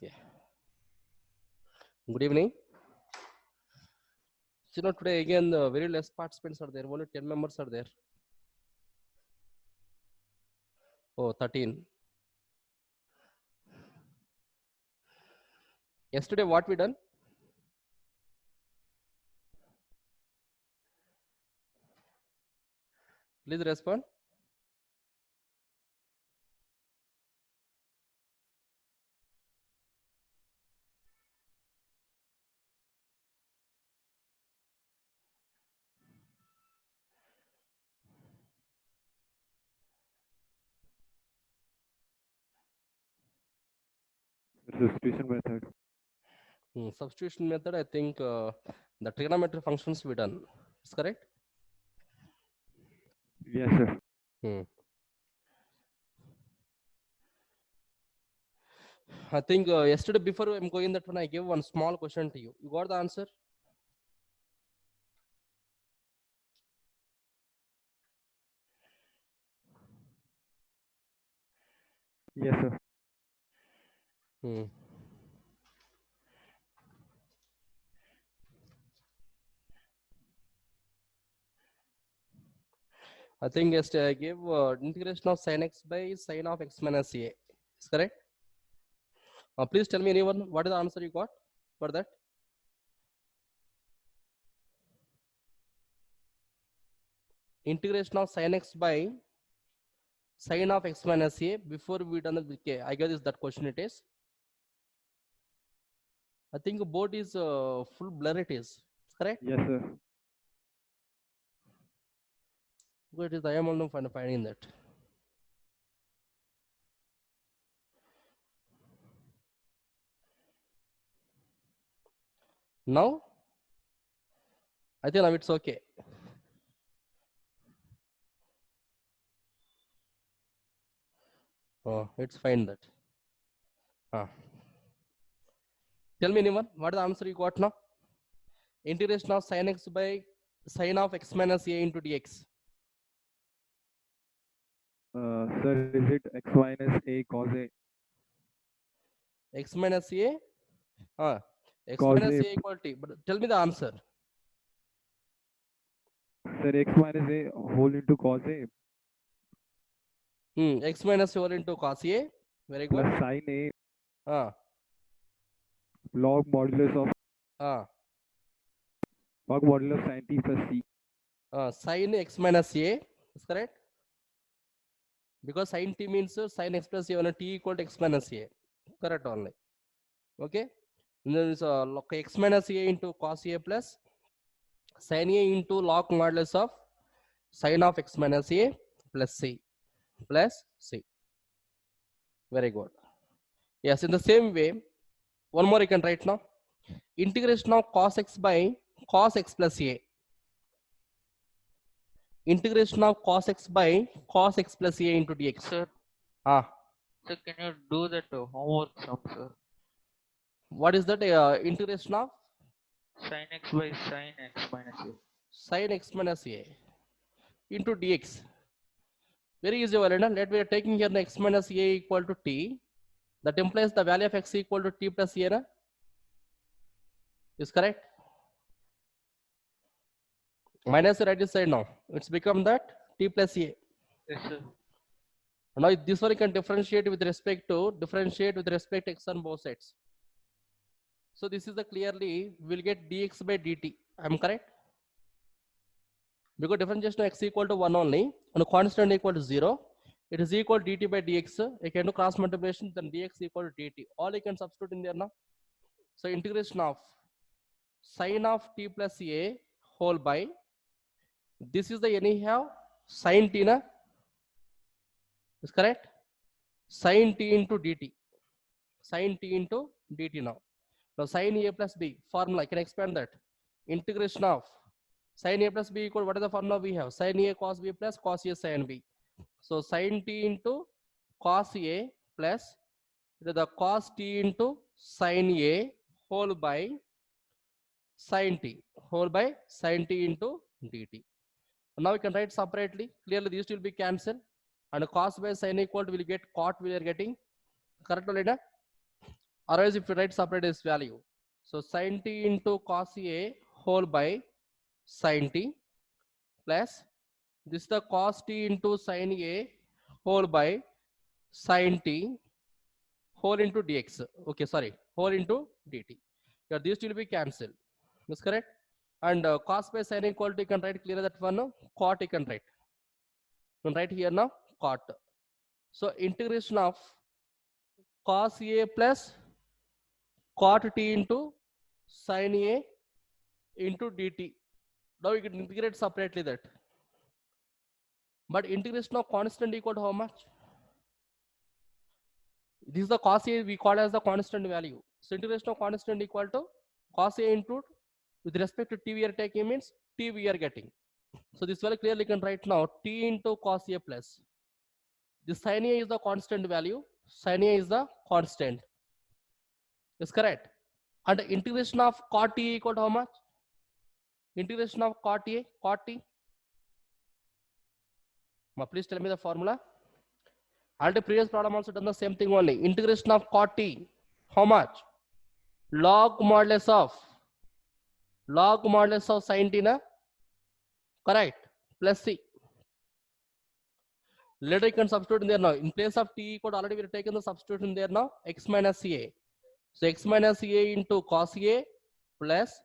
Yeah. Good evening. So now today again very less participants are there. Only 10 members are there. Oh, 13. Yesterday what we done? Please respond. Substitution method. Substitution method, I think the trigonometry functions we done. Is correct? Yes, sir. Hmm. I think yesterday before I'm going that one, I gave one small question to you. You got the answer? Yes, sir. Hmm. I think yesterday I gave integration of sin x by sin of x minus a. Is correct? Please tell me anyone what is the answer you got for that? Integration of sin x by sin of x minus a before we done the k. I guess is that question it is. I think board is full blur it is. Correct? Yes, sir. What is I am only finding that. Now I think now it's okay. Oh, it's fine that. Tell me anyone what is the answer you got now? Integration of sin x by sin of x minus a into dx. Sir, is it x minus a cos a? X minus a. X Cos minus a. a equal t. But tell me the answer. Sir, x minus a whole into cos a X minus 4 into cos a. Very good. plus sin a Ah, log modulus of ah, log modulus sin t plus c. Sin x minus a is correct because sin t means sin x plus a and t equal to x minus a. Correct only. Okay. And then it's x minus a into cos a plus sin a into log modulus of sin of x minus a plus c plus c. Very good. Yes, in the same way, one more you can write now. Integration of cos x by cos x plus a. Integration of cos x by cos x plus a into dx. Sir, Ah, sir, can you do that homework sum, sir? what is that integration of Sin x by sin x minus a. sin x minus a into dx? Very easy, Valena. Let we are taking here the x minus a equal to t. That implies the value of x equal to t plus a. Na? Is correct? Minus the right side now. It's become that t plus a. Yes, sir. Now this one can differentiate with respect to x on both sides. So this is the clearly we'll get dx by dt. I'm correct? Because differentiation of x equal to 1 only and constant equal to 0, it is equal to dt by dx. You can do cross multiplication, then dx equal to dt. All you can substitute in there now. So integration of sin of t plus a whole by, this is the anyhow sin t na, is correct? Sin t into dt. Sin t into dt now. Now sin a plus b formula, I can expand that. Integration of sin a plus b equal, what is the formula we have? Sin a cos b plus cos a sin b. So sin t into cos a plus the cos t into sin a whole by sin t into dt. Now we can write separately. Clearly these will be cancelled, and cos by sin equal to will get cot we are getting. Correct or not? Otherwise if you write separate this value, so sin t into cos a whole by sin t plus this is the cos t into sin a whole by sin t whole into dx. Okay, sorry, whole into dt. Here these will be cancelled. That's correct. And cos by sin equal to, you can write clear that one. No? Cot you can write. You can write here now cot. So integration of cos a plus cot t into sin a into dt. Now you can integrate separately that. But integration of constant equal to how much? This is the cos a we call as the constant value. So integration of constant equal to cos a into, with respect to t we are taking means t we are getting. So this very clearly can write now t into cos a plus. The sin a is the constant value. Sin a is the constant. Is correct. And the integration of cot t equal to how much? Integration of cot a, cot t. Please tell me the formula. And the previous problem also done the same thing only. Integration of cot t, how much? Log modulus of sin t na? Correct. Plus c. Later you can substitute in there now. In place of t equal, already we have taken the substitution there now. X minus a. So x minus a into cos a plus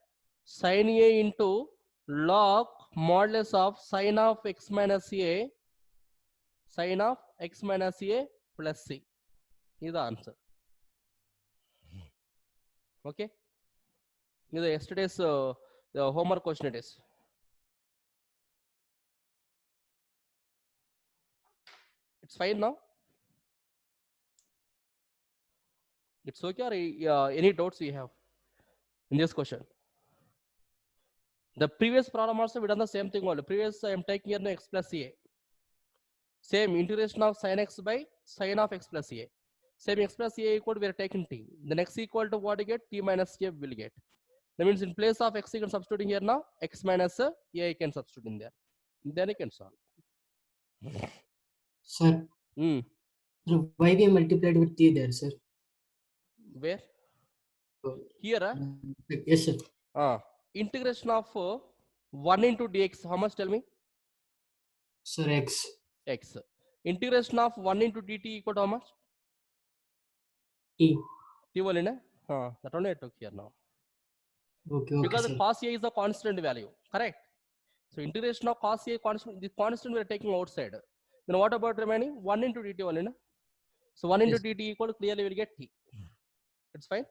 sin a into log modulus of sin of x minus a, sin of x minus a plus c is the answer. Okay, this is yesterday's the homework question. It is. It's fine now. It's okay, or any doubts you have in this question? The previous problem also we done the same thing only. Previous I am taking here no x plus a. Same integration of sin x by sin of x plus a. Same x plus a equal to we are taking t. The next equal to what you get? T minus a will get. That means in place of x you can substitute here now. X minus a you can substitute in there. Then you can solve. Sir, Hmm. why we multiplied with t there, sir? Where? Oh, Here, yes, sir. integration of 1 into dx. How much? Tell me. Sir, x. X. Integration of 1 into dt equal to how much? T. T only, na? That only I took here now. Okay, Because sir. the cos a is the constant value, correct? So integration of cos a constant, the constant we are taking outside. Then what about remaining? 1 into dt only, na? So 1 into Yes. dt equal to clearly will get t. It's fine.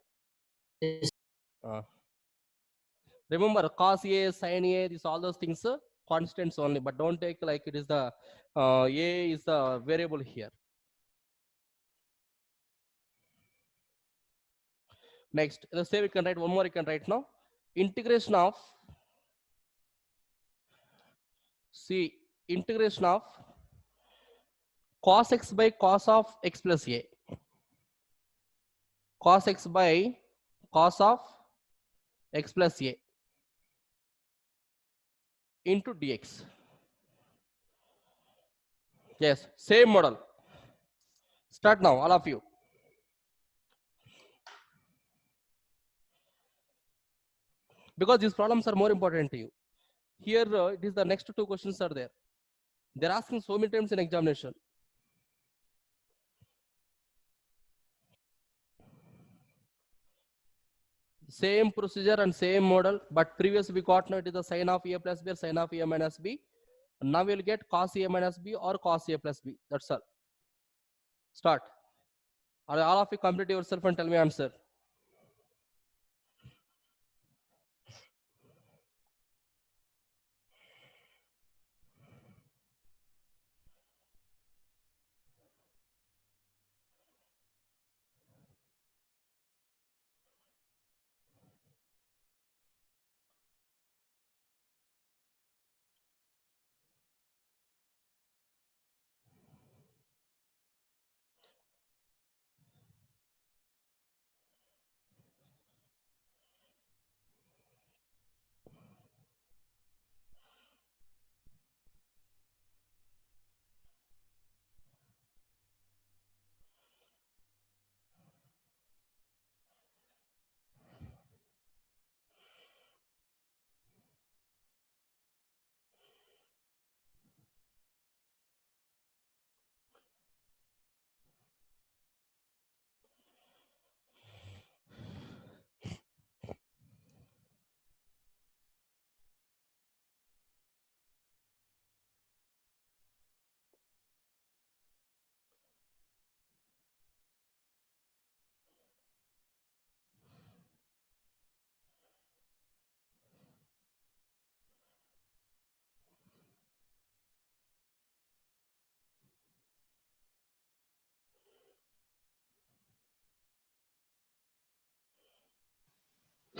Yes. Remember cos a, sin a, these all those things constants only, but don't take like it is the a is the variable here. Next, let's say we can write one more. You can write now. Integration of integration of cos x by cos of x plus a. Cos x by cos of x plus a into dx. Yes, same model. Start now, all of you. Because these problems are more important to you. Here, it is the next two questions are there. They're asking so many times in examination. Same procedure and same model, but previous we got now it is the sin of a plus b or sin of a minus b. Now we'll get cos a minus b or cos a plus b. That's all. Start. All of you complete yourself and tell me answer.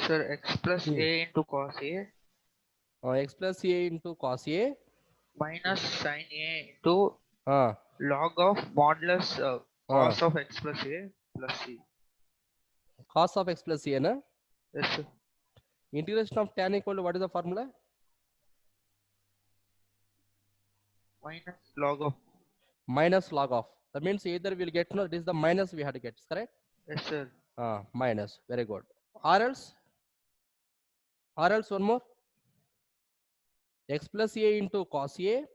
Sir, x plus Hmm. a into cos a X plus A into cos A. minus sin a into Uh, log of modulus cos uh, of x plus a plus c. cos of X plus A. Na? Yes, sir. Integration of tan equal to what is the formula? Minus log of. Minus log of. That means either we'll get, no, this is the minus we had to get, correct? Yes, sir. Minus. Very good. Or else one more. X plus A into cos A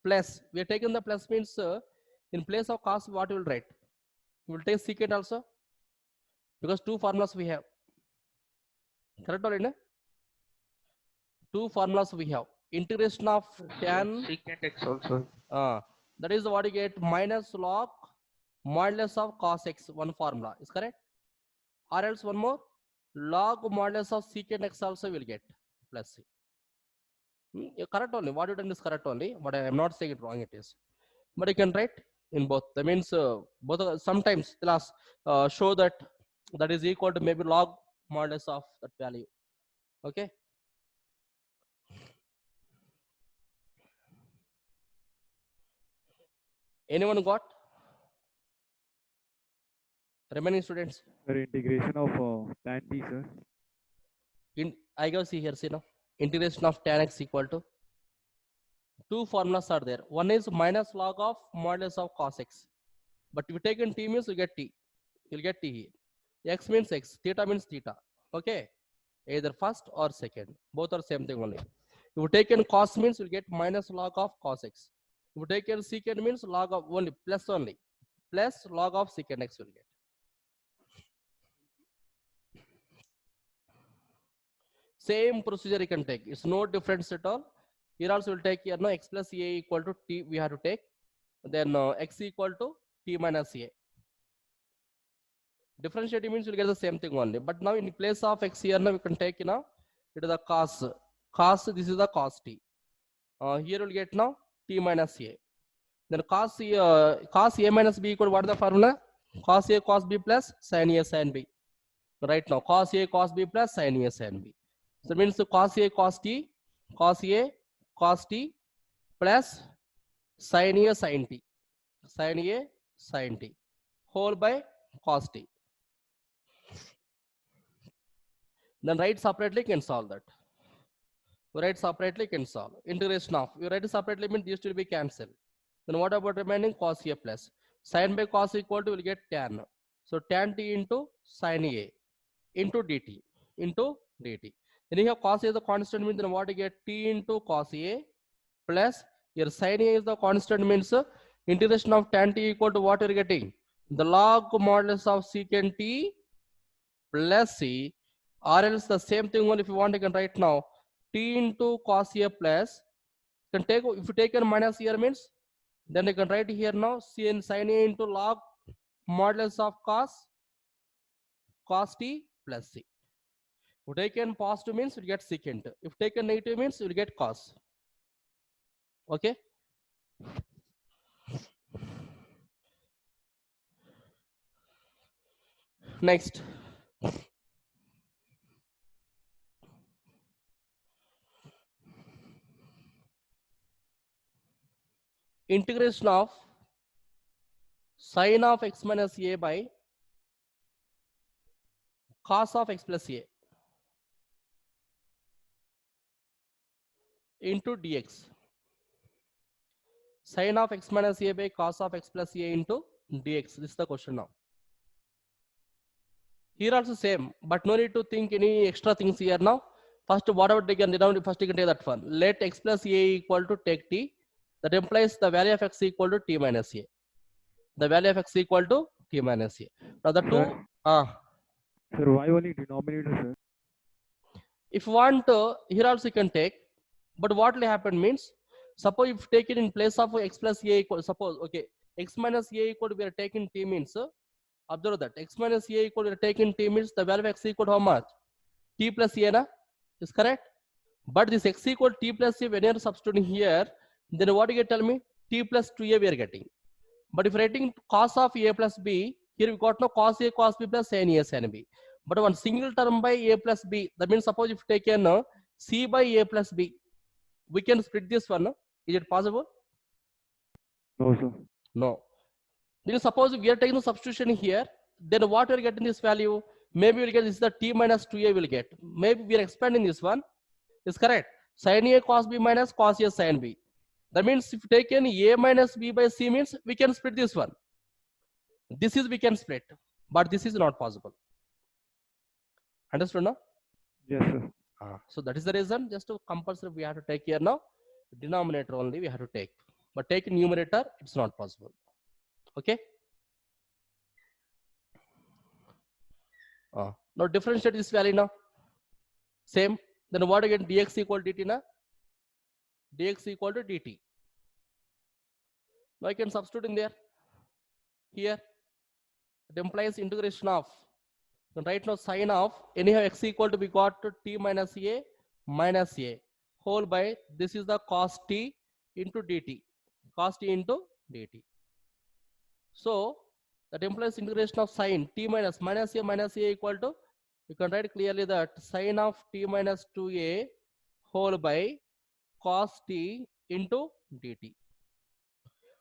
plus. We are taking the plus means in place of cos, what we will write? We will take secant also because two formulas we have. Correct or not? Two formulas we have. Integration of Yes, sir. tan. Secant x also. That is what you get minus log modulus of cos x, one formula is correct. Or else one more log modulus of secant x also will get plus c. You're correct only. What you done is correct only, but I am not saying it wrong. It is, but you can write in both. That means both sometimes class show that that is equal to maybe log modulus of that value. Okay. Anyone got? Remaining students. Sir, integration of tan t, sir. I go see here. See now. Integration of tan x equal to two formulas are there. One is minus log of modulus of cos x. But if you take in t means you get t. You'll get t here. X means x. Theta means theta. Okay. Either first or second. Both are same thing only. If you take in cos means you'll get minus log of cos x. If you take in secant means log of only plus only. Plus log of secant x will get. Same procedure you can take. It's no difference at all. Here also will take here no x plus a equal to t we have to take. Then x equal to t minus a. Differentiating means you'll get the same thing only. But now in place of x here now we can take it is the cos. Cos, this is the cos t. Here we'll get now t minus a. Then cos a minus b equal to what is the formula? Cos a cos b plus sin a sin b. Right now cos a cos b plus sin a sin b. So it means cos a cos t plus sin a sin t. Sin a sin t whole by cos t. Then write separately can solve that. You write separately can solve. Integration of you write separately means these will be cancelled. Then what about remaining cos a plus sin by cos equal to will get tan. So tan t into sin a into dt into dt. Then you have cos a is the constant means then what you get t into cos a plus your sin a is the constant means integration of tan t equal to what you are getting the log modulus of secant t plus c, or else the same thing only if you want you can write now t into cos a plus can take if you take a minus here means then you can write here now sin a into log modulus of cos t plus c. If you take in positive means you get secant. If taken negative means you will get cos. Okay. Next. Integration of sin of x minus a by cos of x plus a into dx. Sin of x minus a by cos of x plus a into dx. This is the question now. Here also same, but no need to think any extra things here now. First, whatever taken, first you can take that one. Let x plus a equal to take t. That implies the value of x equal to t minus a. The value of x equal to t minus a. Now the two. Sir, why only denominator, sir? If you want, here also you can take. But what will happen means, suppose if take it in place of x plus a equal, suppose okay, x minus a equal to we are taking t means. Observe that x minus a equal to taken t means the value of x equal to how much? T plus a na? Is correct? But this x equal to t plus a when you are substituting here, then what you get tell me? T plus 2a we are getting. But if writing cos of a plus b, here we got no cos a cos b plus sin a sin b. but one single term by a plus b. That means suppose if taken c by a plus b, we can split this one. Is it possible? No, sir. No. Then suppose we are taking the substitution here, then what we are getting this value? Maybe we'll get this is the t minus 2a will get. Maybe we are expanding this one. Is correct. Sin a cos b minus cos a sin b. That means if taken a minus b by c means we can split this one. This is we can split, but this is not possible. Understood now? Yes, sir. So that is the reason. Just to compulsory we have to take here now. Denominator only we have to take, but take numerator it's not possible. Okay. Now differentiate this value now. Same. Then what again? Dx equal dt na? Dx equal to dt. Now I can substitute in there. Here it implies integration of. So right now sine of anyhow x equal to be got to t minus a whole by this is the cos t into dt. Cos t into dt. So that implies integration of sine t minus a equal to, you can write clearly that sine of t minus 2a whole by cos t into dt.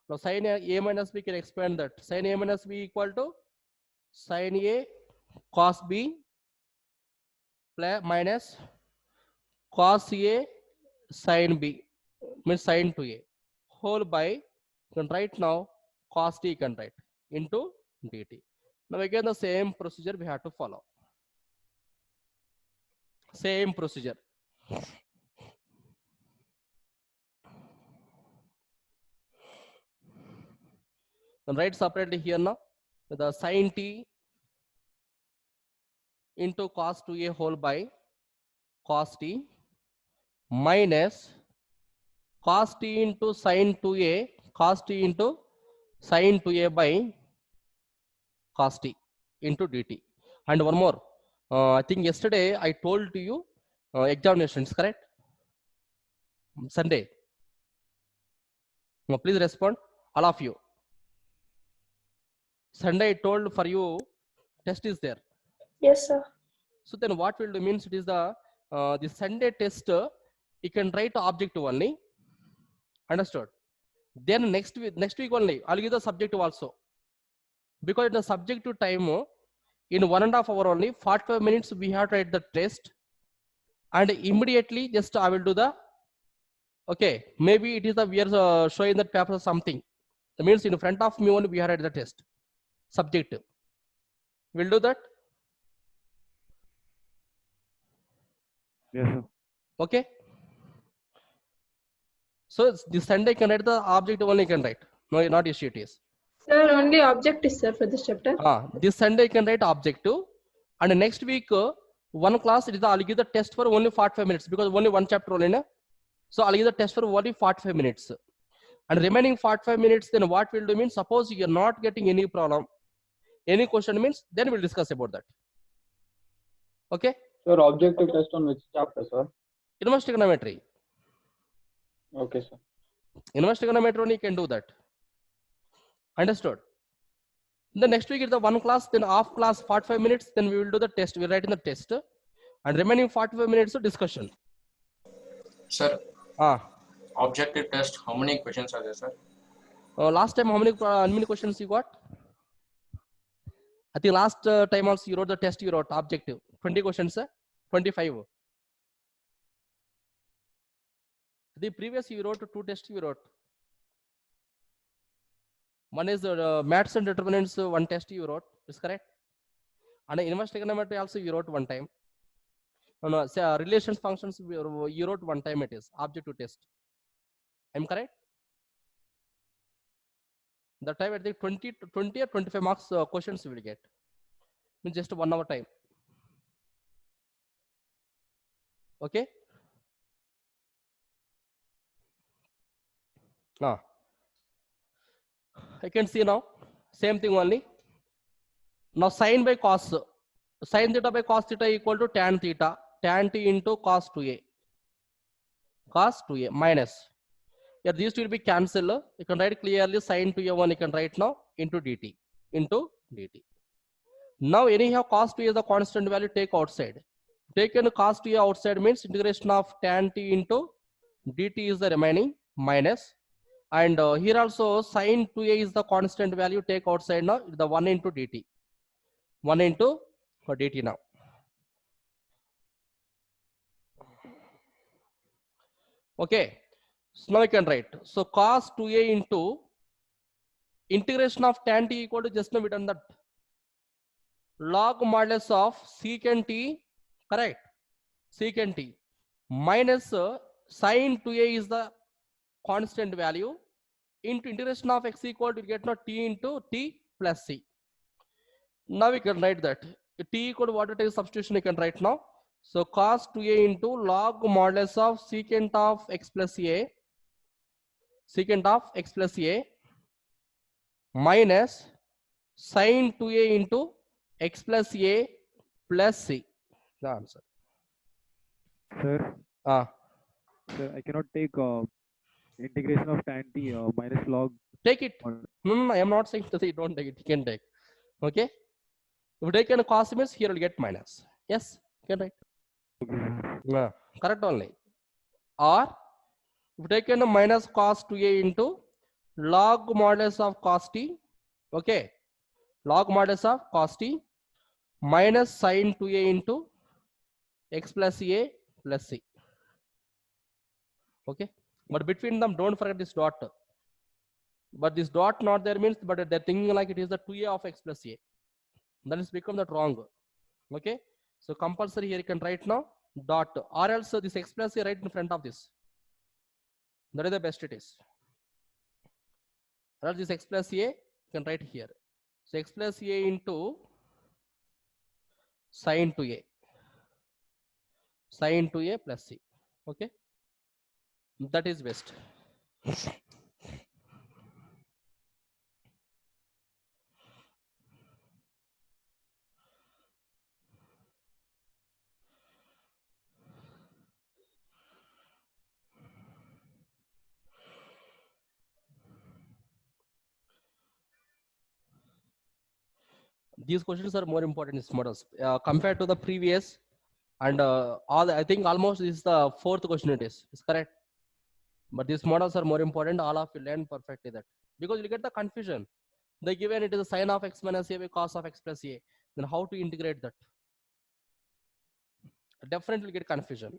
Now sine a minus b can expand that. Sine a minus b equal to sine a cos b plus minus cos a sin b means sin 2a whole by, you can write now cos t, you can write into dt. Now again the same procedure we have to follow. Same procedure. Then write separately here now the sin t into cos 2a whole by cos t minus cos t into sin 2a cos t into sin 2a by cos t into dt. And one more, I think yesterday I told to you examinations, correct? Sunday. Now please respond, all of you. Sunday I told for you test is there. Yes, sir. So then what will do means it is the Sunday test, you can write objective only. Understood? Then next week only I'll give the subjective also. Because in the subjective time in 1.5 hours only 45 minutes we have to write the test, and immediately just I will do the, okay, maybe it is the we are showing that paper or something. That means in front of me only we have to write the test. Subjective. We'll do that. Yes, sir. Okay. So this Sunday you can write the objective only, you can write. No, not issue it is. Sir, only object is, sir, for this chapter. This Sunday you can write objective, and next week one class it is I'll give the test for only 45 minutes because only one chapter only na? So I'll give the test for only 45 minutes, and remaining 45 minutes then what we'll do means suppose you are not getting any problem, any question means then we'll discuss about that. Okay. Sir, objective test on which chapter, sir? Inverse trigonometry. Okay, sir. Inverse trigonometry only you can do that. Understood? The next week is the one class, then half class 45 minutes, then we will do the test. We'll write in the test, and remaining 45 minutes of discussion. Sir, objective test, how many questions are there, sir? Last time how many questions you got? I think last time also you wrote the test, you wrote objective 20 questions, 25. The previous you wrote 2 tests you wrote. One is maths and determinants, one test you wrote, is correct. And inverse trigonometry also you wrote one time. No, say, relations functions you wrote one time, it is objective test. I'm correct? That time I think 20 or 25 marks questions you will get. Means just 1 hour time. Okay? I can see now, same thing only. Now sin by cos, sin theta by cos theta equal to tan theta, tan t into cos 2a. Cos 2a minus. Here these two will be cancelled. You can write clearly sin 2a1 you can write now into dt. Into dt. Now anyhow cos 2a is the constant value, take outside. Taken cos 2a outside means integration of tan t into dt is the remaining minus. And here also sin 2a is the constant value, take outside now the 1 into dt. 1 into dt now. Okay. So now we can write. So cos 2a into integration of tan t equal to, just now we done that, log modulus of secant t, correct, secant t minus sin 2a is the constant value into integration of x equal to, get now t into t plus c. Now we can write that t equal to what it is, substitution you can write now. So cos 2a into log modulus of secant of x plus a, secant of x plus a minus sin 2a into x plus a plus c. The answer. Sir, Ah, sir, I cannot take integration of tan t minus log. take it. No, I am not saying that you don't take it. You can take. Okay. If you take a cos means here will get minus. Yes, you can write. Okay, sir. Yeah, correct only. Or if you take a minus cos 2a into log modulus of cos t. Okay. Log modulus of cos t minus sin 2a into x plus a plus c. Okay. But between them, don't forget this dot. But this dot not there means, but they're thinking like it is the 2a of x plus a. Then it's become that wrong. Okay. So compulsory here you can write now dot, or else this x plus a right in front of this. That is the best it is. Or else this x plus a you can write here. So x plus a into sin 2a. Sin 2a plus c. Okay. That is best. These questions are more important in these models compared to the previous, and I think almost this is the fourth question it is. Is correct. But these models are more important. All of you learn perfectly that, because you get the confusion. They given it is a sine of x minus a by cos of x plus a. Then how to integrate that? Definitely get confusion.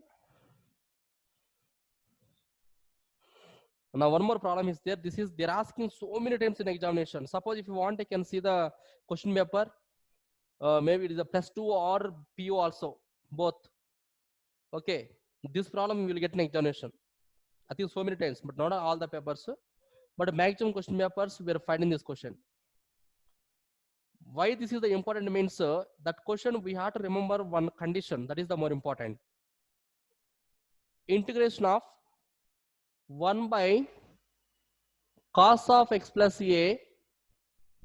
Now one more problem is there. This is they're asking so many times in examination. Suppose if you want, I can see the question paper. Maybe it is a +2 or PO also, both. Okay, this problem you will get in examination. I think so many times, but not all the papers. But maximum question papers we are finding this question. Why this is the important means that question we have to remember one condition, that is the more important. Integration of 1 by cos of x plus a,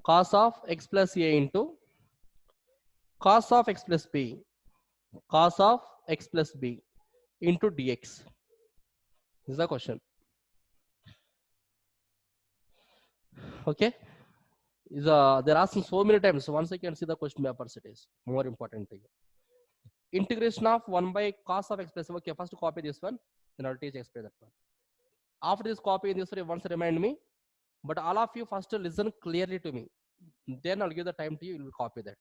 cos of x plus a into cos of x plus b, cos of x plus b into dx. This is the question. Okay. They're asking so many times. So once I can see the question papers, it is more important thing. Integration of 1 by cos of x plus. Okay, first copy this one, then I'll teach explain that one. After this copy this one, once remind me. But all of you first listen clearly to me. Then I'll give the time to you. You will copy that.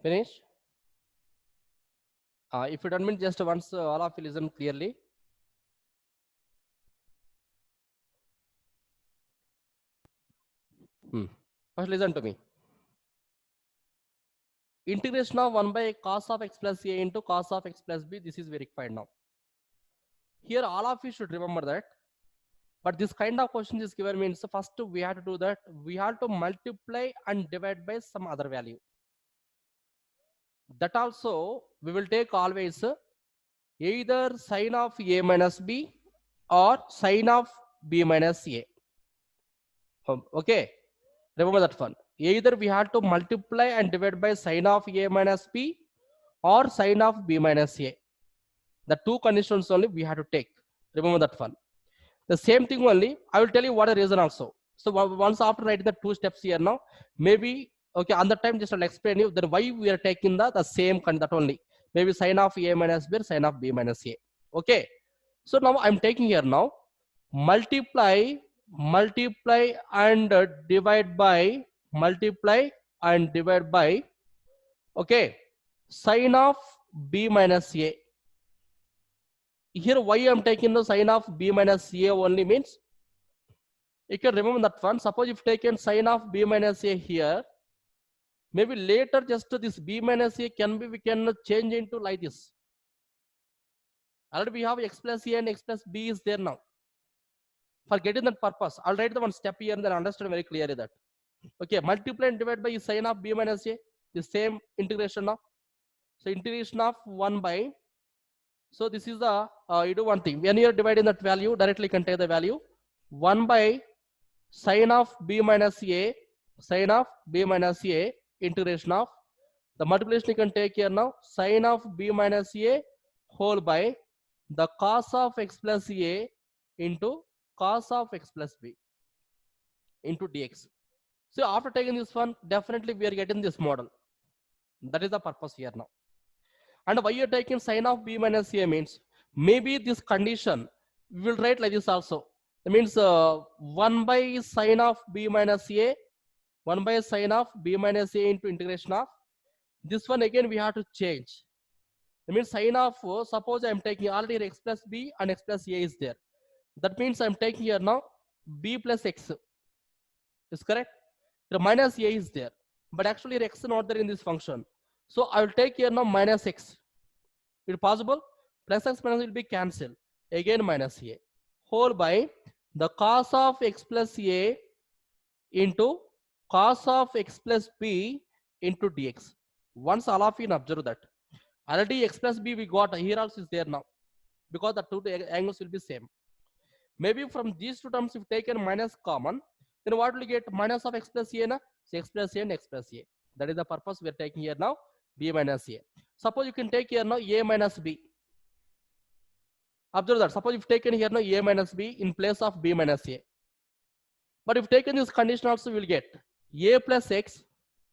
Finish. If you don't mean, just once all of you listen clearly. First listen to me. Integration of 1 by cos of x plus a into cos of x plus b. This is verified now. Here all of you should remember that. But this kind of question is given means first we have to do that. We have to multiply and divide by some other value. That also we will take always either sine of a minus b or sine of b minus a. Okay, remember that one. Either we have to multiply and divide by sine of a minus b or sine of b minus a. The two conditions only we have to take. Remember that one. The same thing only, I will tell you what the reason also. So once after writing the two steps here now, maybe okay on the time just I'll explain you then why we are taking the same kind that only. Maybe sine of a minus b or sine of b minus a. Okay. So now I'm taking here now multiply and divide by okay sine of b minus a. Here why I'm taking the sine of b minus a only means you can remember that one. Suppose if taken sine of b minus a here, maybe later just this b minus a we can change into like this. Already we have x plus a and x plus b is there now. For getting that purpose, I'll write the one step here and then understand very clearly that. Okay, multiply and divide by sine of b minus a, the same integration now. So integration of 1 by, so this is the, you do one thing. When you are dividing that value, directly can take the value 1 by sine of b minus a, integration of, the multiplication you can take here now, sine of b minus a whole by the cos of x plus a into cos of x plus b into dx. So after taking this one, definitely we are getting this model. That is the purpose here now. And why you are taking sine of b minus a means maybe this condition we will write like this also. That means 1 by sine of b minus a, 1 by sine of b minus a into integration of this one again we have to change. That means sine of suppose I am taking already x plus b and x plus a is there. That means I am taking here now b plus x is correct. The minus a is there, but actually x is not there in this function. So I will take here now minus x. Is it possible? Plus x minus will be cancelled. Again minus a whole by the cos of x plus a into cos of x plus b into dx. Once all of you observe that already x plus b we got here also is there now because the two angles will be same. Maybe from these two terms if taken minus common, then what will you get? Minus of x plus a na? So x plus a and x plus a. That is the purpose we are taking here now b minus a. Suppose you can take here now a minus b. Observe that. Suppose if taken here now a minus b in place of b minus a. But if taken this condition also we will get a plus x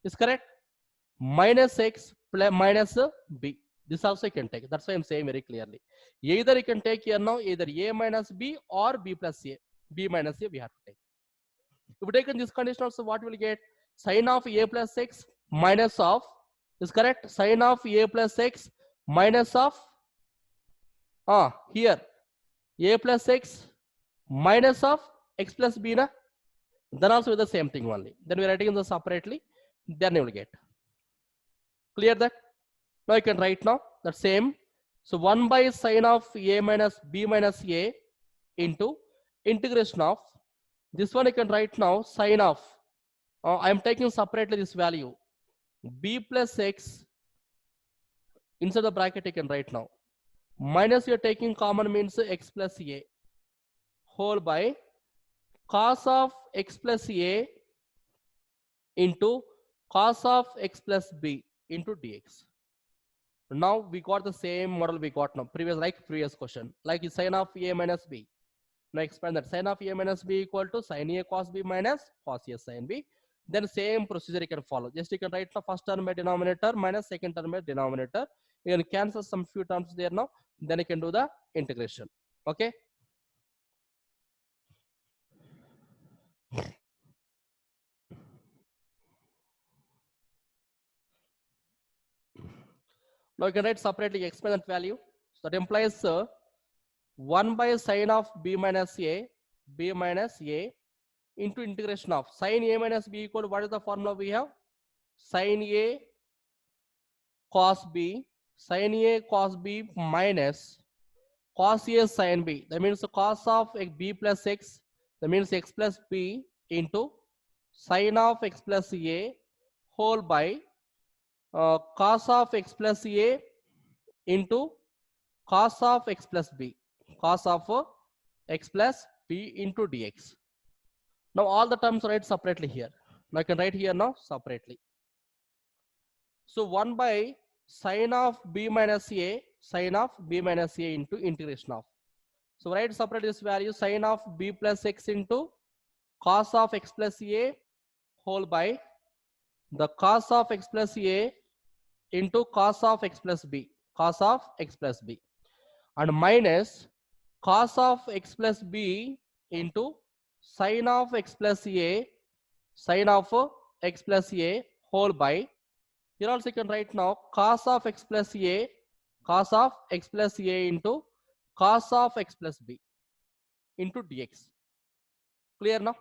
is correct minus x plus minus b. This also you can take. That's why I'm saying very clearly. Either you can take here now either a minus b or b plus a. B minus a we have to take. If we take in this condition also what will get? Sine of a plus x minus of is correct. Sine of a plus x minus of here a plus x minus of x plus b na. Then also with the same thing only. Then we are writing this separately. Then you will get. Clear that? Now you can write now that same. So 1 by sine of a minus b minus a into integration of this one. You can write now sine of I am taking separately this value b plus x inside the bracket you can write now minus you are taking common means x plus a whole by cos of x plus a into cos of x plus b into dx. Now we got the same model we got now previous question like sine of a minus b. Now expand that sine of a minus b equal to sine a cos b minus cos a sine b. Then same procedure you can follow. Just you can write the first term by denominator minus second term by denominator. You can cancel some few terms there now. Then you can do the integration. Okay. Now you can write separately explain that value. So that implies 1 by sine of b minus a into integration of sine a minus b equal to what is the formula we have? Sine a cos b, sine a cos b minus cos a sine b. That means the cos of b plus x, that means x plus b into sine of x plus a whole by cos of x plus a into cos of x plus b, cos of x plus b into dx. Now all the terms write separately here. Now I can write here now separately. So 1 by sine of b minus a, sine of b minus a into integration of. So write separate this value sine of b plus x into cos of x plus a whole by the cos of x plus a into cos of x plus b, cos of x plus b, and minus cos of x plus b into sine of x plus a, sine of x plus a whole by, here also you can write now cos of x plus a, cos of x plus a into cos of x plus b into dx. Clear now?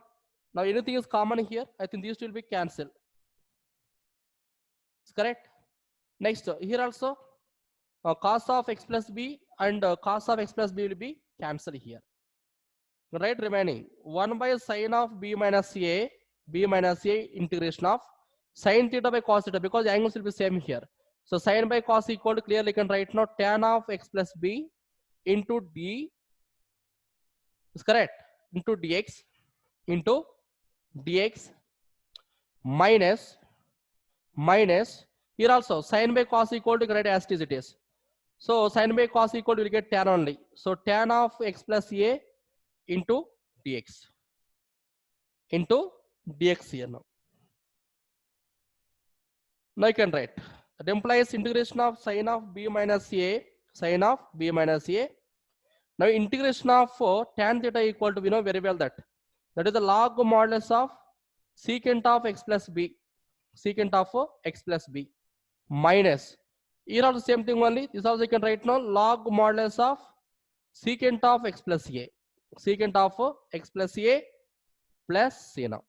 Now anything is common here, I think these will be cancelled. It's correct. Next, here also cos of x plus b and cos of x plus b will be cancelled here. Right, remaining 1 by sine of b minus a integration of sin theta by cos theta, because the angles will be same here. So sin by cos equal to, clearly you can write now tan of x plus b into d is correct into dx minus here also sin by cos equal to, write as it is. So sin by cos equal to, will get tan only. So tan of x plus a into dx here now. Now you can write that implies integration of sine of b minus a, sine of b minus a. Now integration of tan theta equal to, we know very well that is the log modulus of secant of x plus b, secant of x plus b minus, here also same thing only, this also you can write now log modulus of secant of x plus a, secant of x plus a plus c now.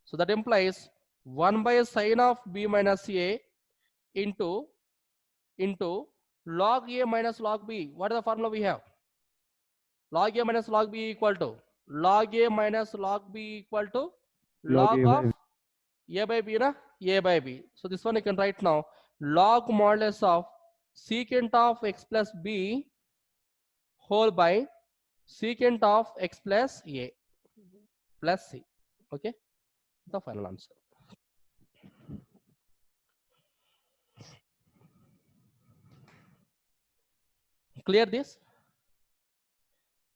So that implies 1 by sine of b minus a into log a minus log b. What is the formula we have? Log a minus log b equal to log a minus log b equal to log A by of a by b, na? A by b. So this one you can write now log modulus of secant of x plus b whole by secant of x plus a plus c. Okay, the final answer. Clear this?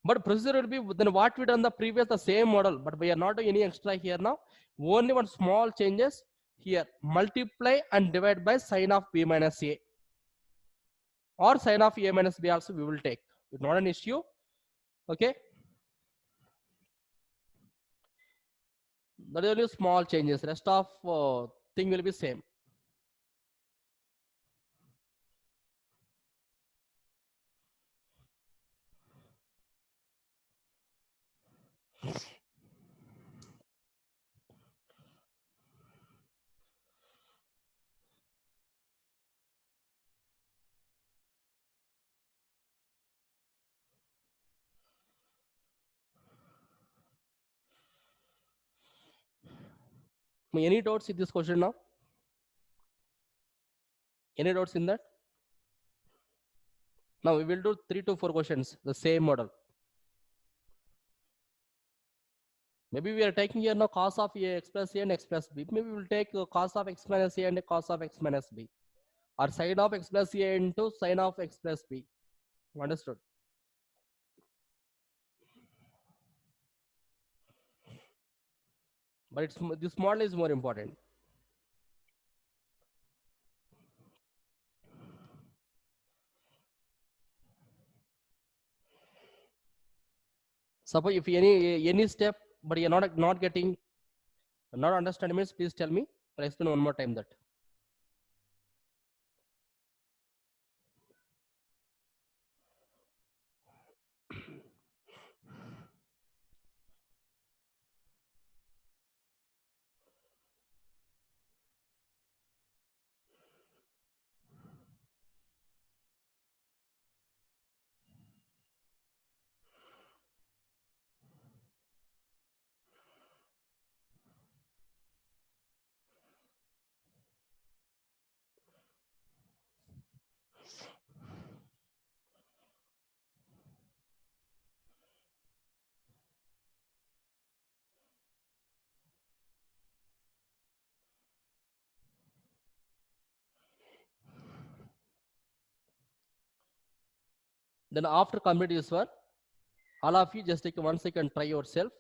But procedure will be then what we done the previous, the same model, but we are not doing any extra here now. Only one small changes here, multiply and divide by sine of b minus a or sine of a minus b also we will take. It's not an issue. Okay, that is only small changes, rest of thing will be same. Any doubts in this question now? Any doubts in that? Now we will do 3 to 4 questions, the same model. Maybe we are taking here now cos of a x plus a and x plus b. Maybe we will take cos of x minus a and cos of x minus b, or sine of x plus a into sine of x plus b. Understood? But this model is more important. Suppose if any step, but you're not getting, not understanding means please tell me. I'll explain one more time that. Then after complete this one, all of you just take 1 second, try yourself.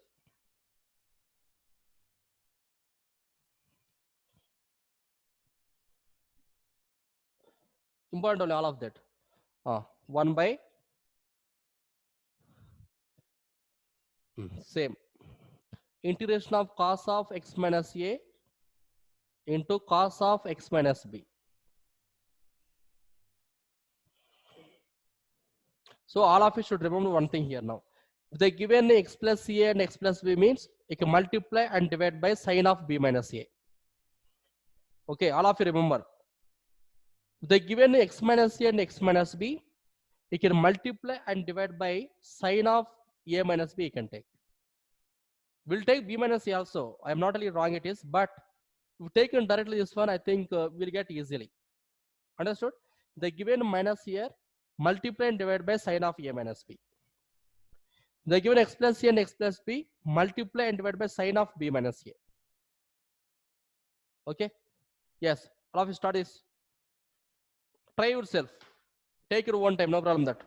Important only all of that. 1 by same integration of cos of x minus a into cos of x minus b. So all of you should remember one thing here now. If they given x plus a and x plus b means you can multiply and divide by sine of b minus a. Okay, all of you remember. If they given x minus a and x minus b, you can multiply and divide by sine of a minus b. You can take. We'll take b minus a also. I am not really wrong it is, but if taken directly this one, I think we'll get easily. Understood? The given minus here, multiply and divide by sine of a minus b. The given x plus a and x plus b, multiply and divide by sine of b minus a. Okay? Yes. All of you start this. Try yourself. Take your own time, no problem that.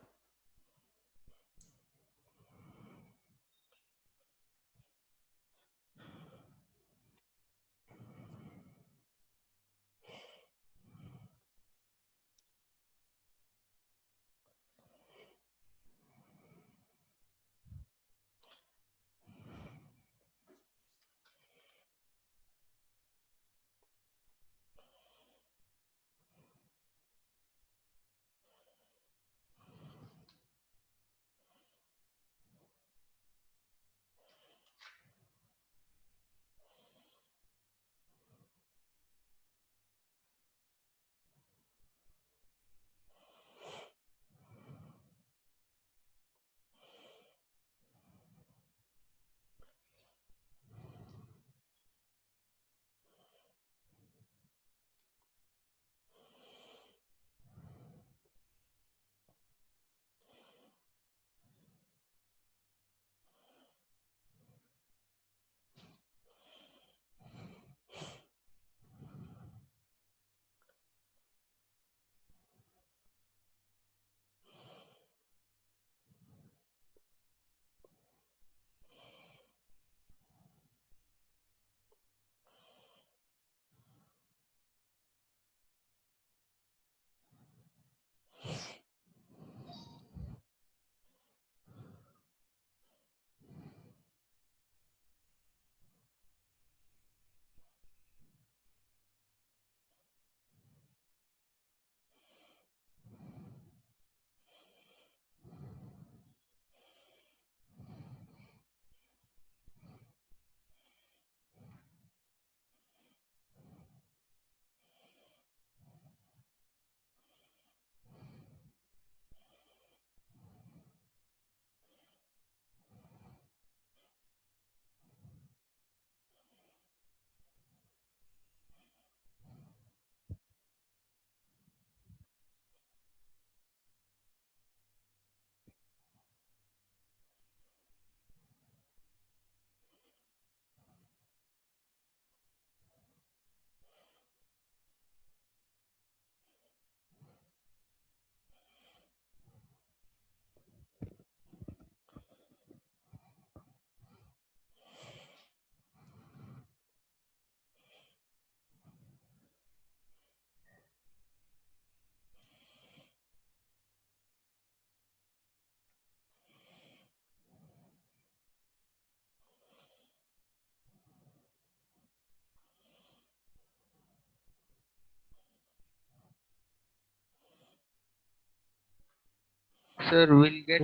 Sir, we'll get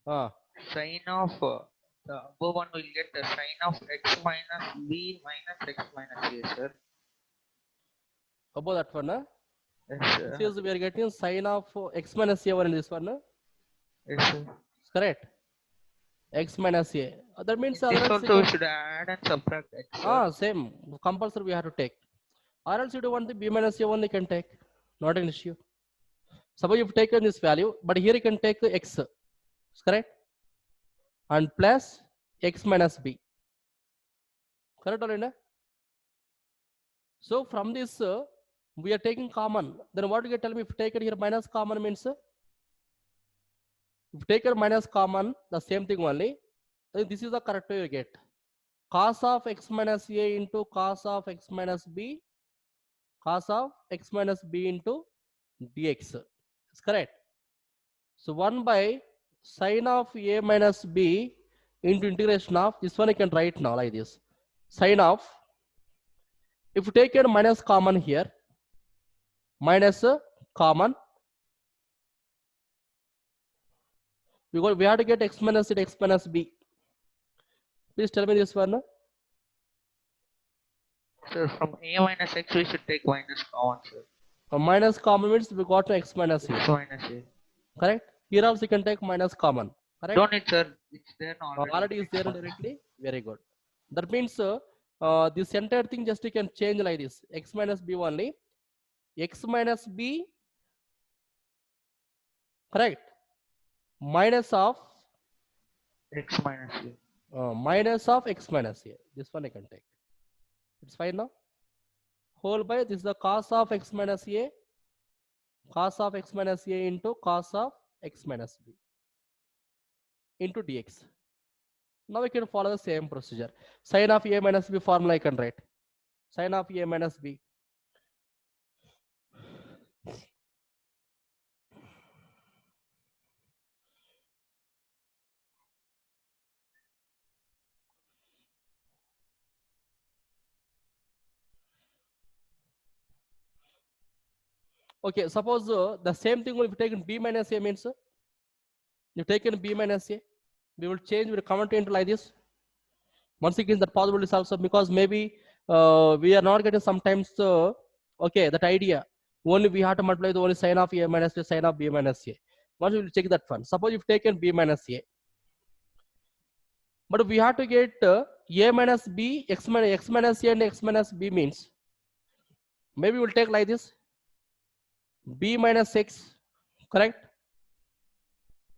Ah, sine of the above one will get the sine of x minus b minus x minus a, sir. above that one, Yes, sir. see, we are getting sine of x minus a one in this one. Yes, sir. Correct? X minus a. That means In this otherwise also we should add and subtract x, sir. same. Compulsory we have to take. Or else you do want the b minus a one, you can take. Not an issue. Suppose you've taken this value, but here you can take x. Correct? And plus x minus b. Correct or not? So from this, we are taking common. Then what you can tell me if taken here minus common means? If you take a minus common, the same thing only. Then this is the correct way you get. Cos of x minus a into cos of x minus b, cos of x minus b into dx. It's correct. So 1 by sine of a minus b into integration of, this one I can write now like this. Sine of, if you take a minus common here, minus common, we have to get x minus x minus b. Please tell me this one. Sir, from a minus x we should take minus common, sir. Minus common means we got to x minus a. X minus a. Correct? Here also you can take minus common. Correct? Don't need, sir. It's there now already. Already is there directly. Very good. That means this entire thing just you can change like this. X minus b only. X minus b. Correct? Minus of X minus a. minus of x minus a. This one I can take. It's fine now. Whole by this is the cos of x minus a. Cos of x minus a into cos of x minus b into dx. Now we can follow the same procedure. Sin of a minus b formula I can write. Sin of a minus b. Okay, suppose the same thing will be taken b minus a means you've taken b minus a. We will change, we will convert into like this. Once again, that possibility is also because maybe we are not getting sometimes okay, that idea. Only we have to multiply the only sin of a minus a, sin of b minus a. Once we will check that one. Suppose you've taken b minus a. But we have to get a minus b, x minus a and x minus b means maybe we'll take like this. B minus x, correct?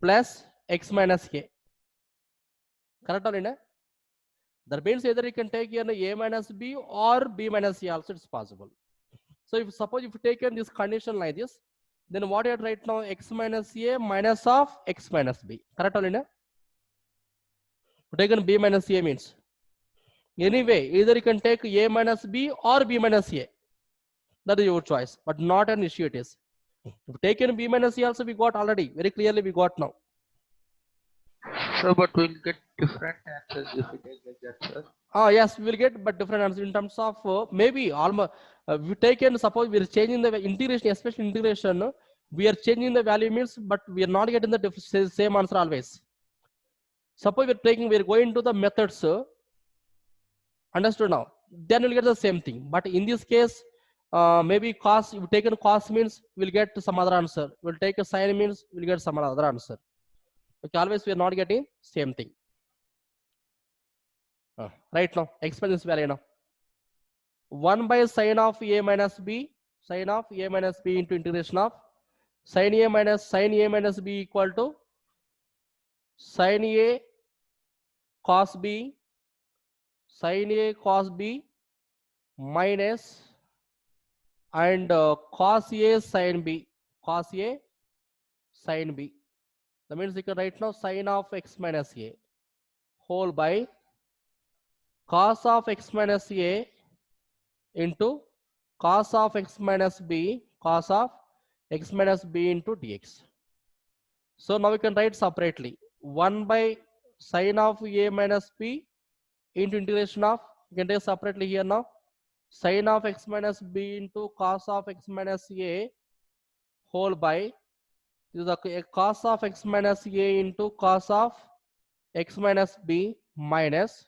Plus x minus a. Correct or not? That means either you can take here a minus b or b minus a also it's possible. So if suppose if you take this condition like this, then what you have right now x minus a minus of x minus b. Correct or not? Taken b minus a means. Anyway, either you can take a minus b or b minus a. That is your choice, but not an issue it is. If taken b minus a also we got already, very clearly we got now. Sir, but we'll get different answers if we take like that, sir. Yes, we will get but different answers in terms of maybe almost we taken, suppose we are changing the integration, especially integration, we are changing the value means, but we are not getting the same answer always. Suppose we are going to the methods, understood now, then we'll get the same thing. But in this case, maybe cos, if taken cos means we'll get some other answer. We'll take a sin means we'll get some other answer. Okay, always we are not getting same thing. Right now, expand this value now. 1 by sin of a minus b, sin of a minus b into integration of sin a minus b equal to sin a cos b, sin a cos b minus and cos a sin b, cos a sin b. That means you can write now sin of x minus a whole by cos of x minus a into cos of x minus b, cos of x minus b into dx. So now we can write separately 1 by sin of a minus b into integration of, you can take separately here now, sin of x minus b into cos of x minus a whole by, this is the cos of x minus a into cos of x minus b minus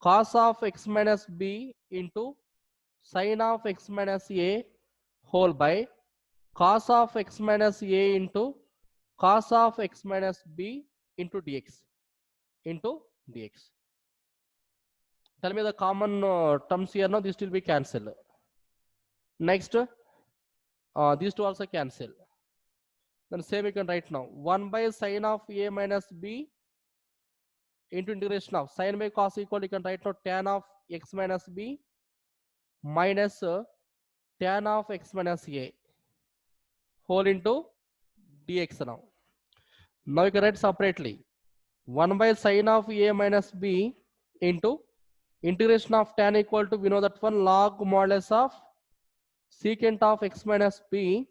cos of x minus b into sin of x minus a whole by cos of x minus a into cos of x minus b into dx. Tell me the common terms here now, this will be cancelled. Next, these two also cancel. Then same we can write now 1 by sin of a minus b into integration of sin by cos equal, you can write now tan of x minus b minus tan of x minus a whole into dx now. Now you can write separately. 1 by sine of a minus b into integration of tan equal to, we know that one, log modulus of secant of x minus b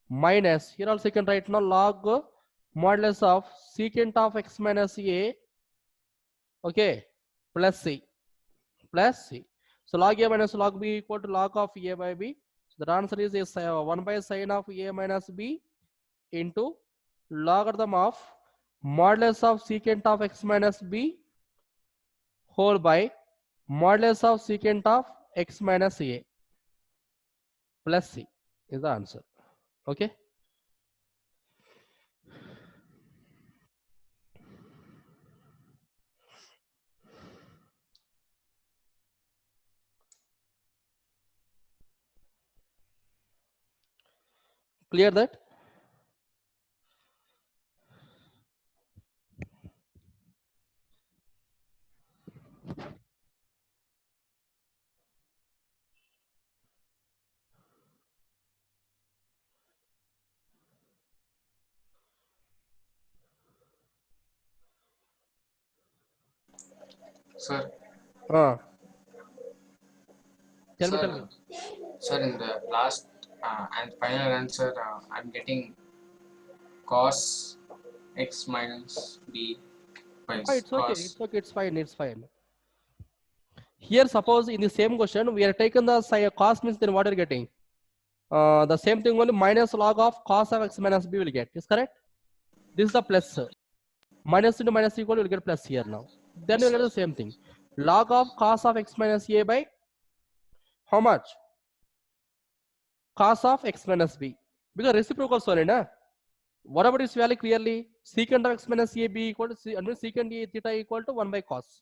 minus, here also you can write now log modulus of secant of x minus a, okay, plus c, plus c. So log a minus log b equal to log of a by b. So the answer is 1 by sine of a minus b into logarithm of modulus of secant of x minus b whole by modulus of secant of x minus a plus c is the answer. Okay. Clear that? Sir, Tell me, sir, tell me. sir, in the last and final answer, I'm getting cos x minus b by Oh, it's okay. cos. It's okay. It's fine. It's fine. Here, suppose in the same question, we are taken the cos means, then what are you getting? The same thing, only minus log of cos of x minus b will get. Is correct? This is the plus. Minus into minus equal, you will get plus here now. Then Yes, you will get sir. the same thing. Log of cos of x minus a by how much? Cos of x minus b. Because reciprocal solid, na? What about this value clearly? Secant of x minus a b equal to secant a theta equal to 1 by cos.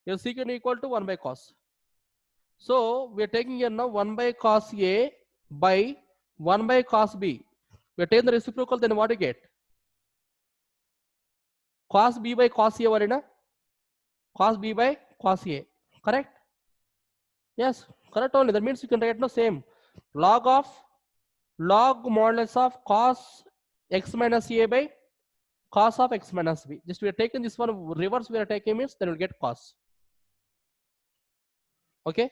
Your secant equal to 1 by cos. So we are taking here now 1 by cos a by 1 by cos b. We are taking the reciprocal, then what do you get? Cos b by cos a, what is na? Cos b by cos a. Correct? Yes, correct only. That means you can write now same. Log modulus of cos x minus a by cos of x minus b. Just we are taking this one reverse, we are taking means then we'll get cos. Okay?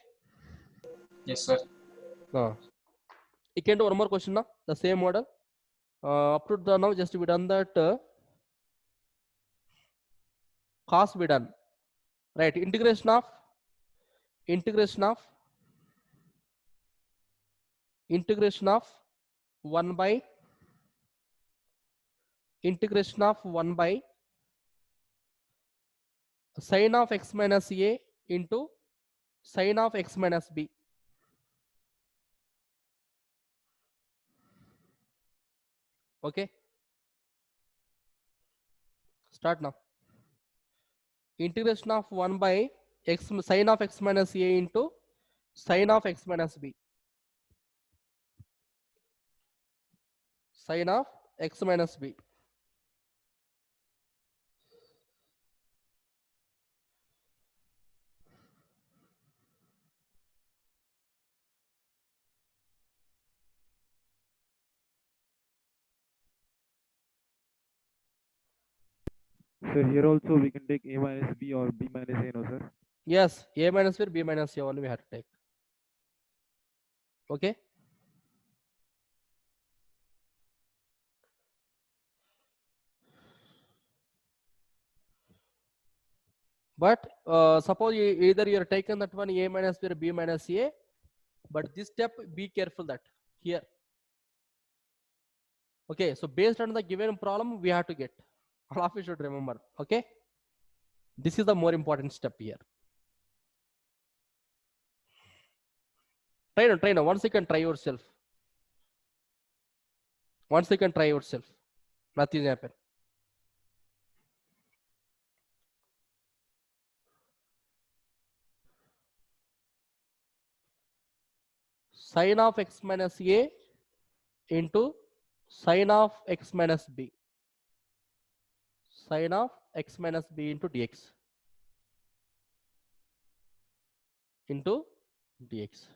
Yes, sir. You can do one more question now, the same model. Up to the now just we done that cos we done. Right, integration of 1 by sine of x minus a into sine of x minus b. Okay, start now. Integration of 1 by x sine of x minus a into sine of x minus b. Sine of x minus b. So here also we can take a minus b or b minus a, no sir? Yes, a minus b, b minus a only we have to take. Okay. But suppose either you are taken that one a minus b or b minus a, but this step be careful that here. Okay, so based on the given problem, we have to get. All of you should remember. Okay, this is the more important step here. Try now. Once you can try yourself. Once you can try yourself, nothing happen. Sine of x minus a into sine of x minus b. Sine of x minus b into dx. Into dx.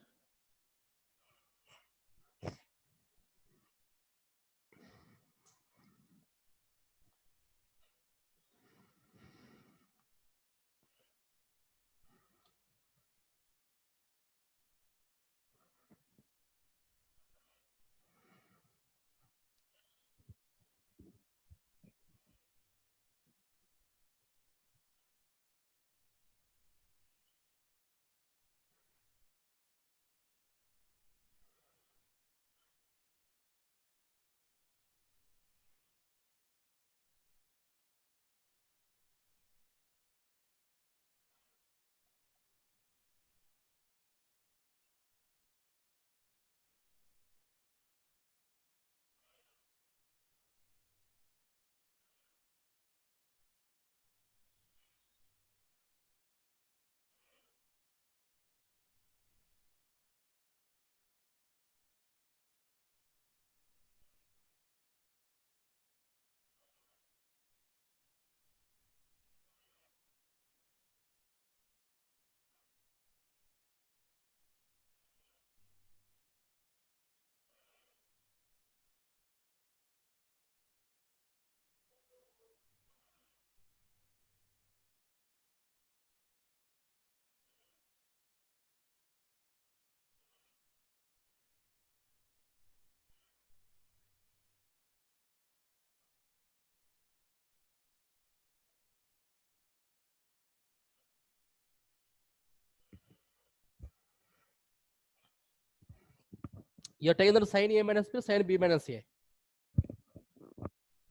You're taking the sin A minus B, sin B minus A.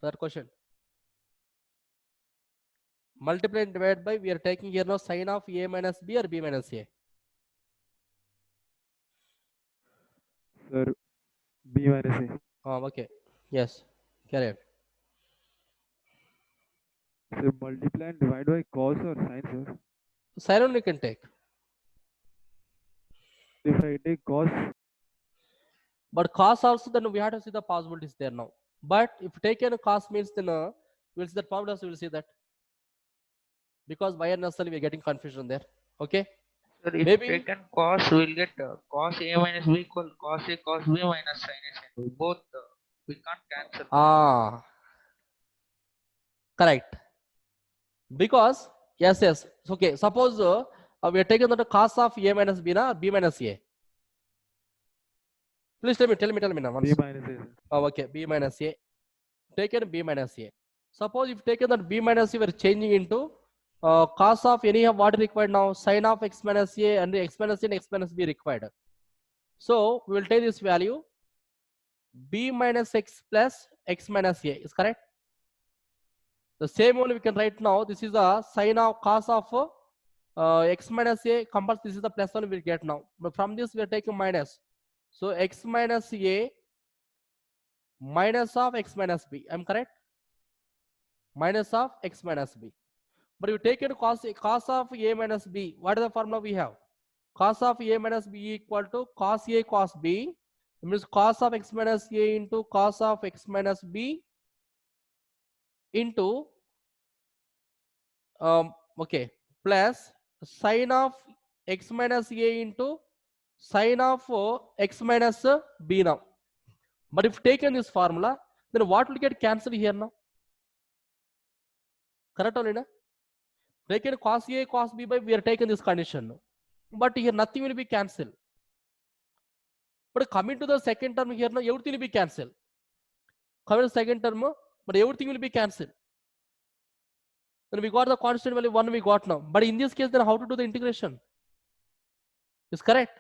Third question. Multiply and divide by, we are taking here now sin of A minus B or B minus A. Sir, B minus A. Oh, okay. Yes. Carry on. Sir, multiply and divide by cos or sin, sir. Sin only you can take. If I take cos, But cos also, then we have to see the possibilities there now. But if taken cos means, then we'll see that formula, so we'll see that. Because why unnecessarily we're getting confusion there. Okay. Sir, if Maybe- taken cos, we'll get cos A minus B equal cos A cos B minus sin A sin B. Both we can't cancel. Ah, correct. Because yes. Okay. Suppose we are taking the cos of A minus B na B minus A. Please tell me now once. B minus A, sir. Oh, okay. B minus A. Taken B minus A. Suppose if taken that B minus A, we are changing into cos of any of what required now, sin of x minus A and x minus A and x minus B required. So we will take this value B minus x plus x minus A is correct. The same one we can write now. This is a sin of cos of x minus A. Compulse this is the plus one we will get now. But from this we are taking minus. So x minus A minus of x minus B. I'm correct? Minus of x minus B. But you take it cos of A minus B. What is the formula we have? Cos of A minus B equal to cos A cos B. It means cos of x minus A into cos of x minus B into okay, plus sin of x minus A into sin of x minus B now. But if taken this formula, then what will get cancelled here now? Correct only, na? Taken cos A cos B by, we are taking this condition. But here nothing will be cancelled. But coming to the second term here now, everything will be cancelled. Coming to the second term, but everything will be cancelled. Then we got the constant value 1 we got now. But in this case, then how to do the integration? Is correct.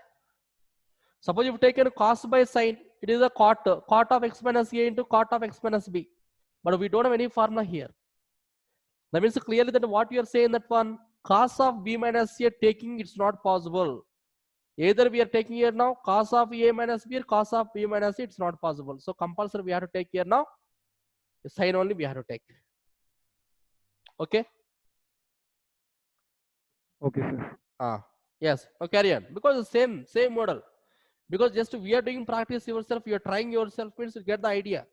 Suppose you've taken cos by sin, it is a cot of x minus A into cot of x minus B. But we don't have any formula here. That means clearly that what you are saying that one, cos of B minus A taking, it's not possible. Either we are taking here now cos of A minus B or cos of B minus A, it's not possible. So compulsory we have to take here now. Sin only we have to take. Okay. Okay, sir. Yes. Now carry on. Because the same model. Because just we are doing practice yourself, you are trying yourself means you get the idea.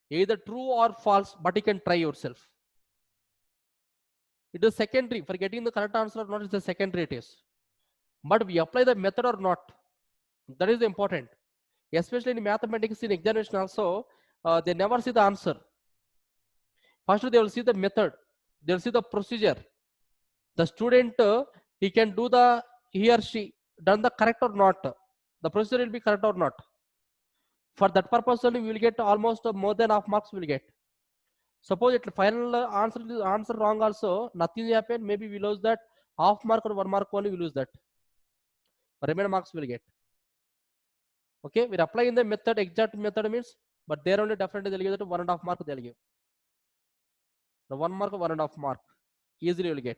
Either true or false, but you can try yourself. It is secondary. For getting the correct answer or not is the secondary it is. But we apply the method or not. That is important. Especially in mathematics in examination also, they never see the answer. First they will see the method. They will see the procedure. The student, he can do he or she done the correct or not. The procedure will be correct or not. For that purpose only we will get almost more than half marks we will get. Suppose it final answer wrong also, nothing will happen. Maybe we lose that half mark or 1 mark only we lose that. Remaining marks will get. Okay, we're applying the method, exact method means, but there only definitely they'll give that 1.5 mark they'll give. The 1 mark or 1.5 mark easily will get.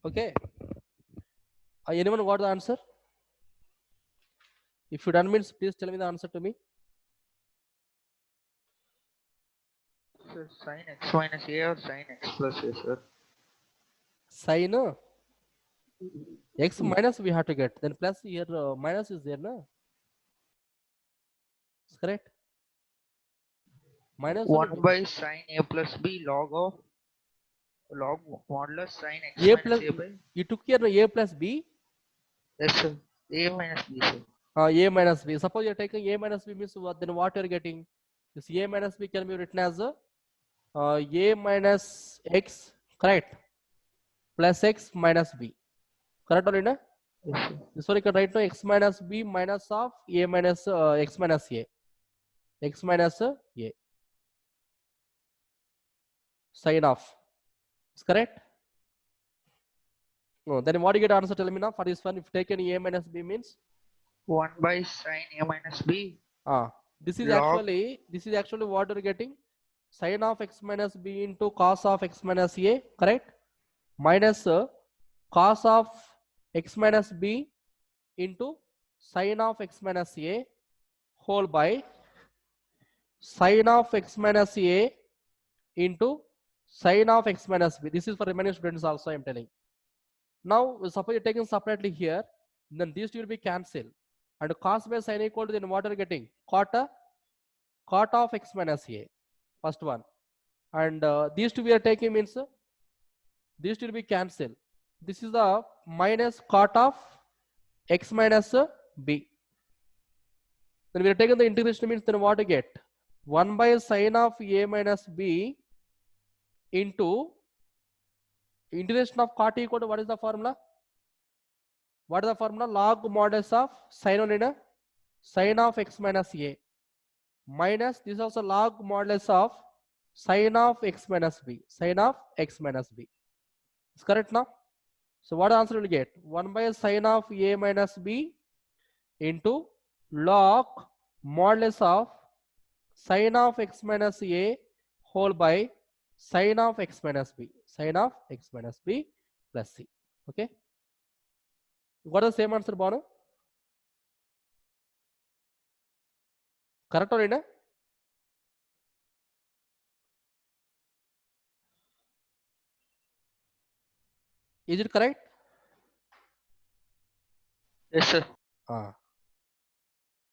Okay. Anyone got the answer? If you done means, please tell me the answer to me. Sir, sin x minus a or sin x plus a, sir? Sin x minus we have to get. Then plus here minus is there, no? It's correct. Minus 1 by sin a plus b log modulus sin x a minus plus. a by You took here a plus b. yes, sir. A minus b, sir. A minus b. Suppose you're taking a minus b means what? Then what you're getting? This a minus b can be written as a minus x, correct? Plus x minus b. Correct or not? Yes, sir. This one you can write now x minus b minus of a minus x minus a. X minus a. Sin of. Is correct? No, then what do you get answer? Tell me now for this one. If taken a minus b means 1 by sin a minus b this is log- actually what you're getting. Sin of x minus b into cos of x minus a, correct? Minus cos of x minus b into sin of x minus a whole by sin of x minus a into sin of x minus b. This is for remaining students also, I am telling. Now suppose you're taking separately here, then these two will be cancelled. And cos by sin equal to, then what are you getting? Cot of x minus a. First one. And these two we are taking means these two will be cancelled. This is the minus cot of x minus b. Then we are taking the integration means, then what to get? 1 by sin of a minus b into integration of cot equal to, what is the formula? What is the formula? Log modulus of sin only, sin of x minus a minus this is also log modulus of sin of x minus b. Sin of x minus b. Is correct now? So what answer will you get? 1 by sin of a minus b into log modulus of sin of x minus a whole by sin of x minus b. Sin of x minus b plus c. Okay. What is the same answer, Banu? Correct or not? Is it correct? yes, sir.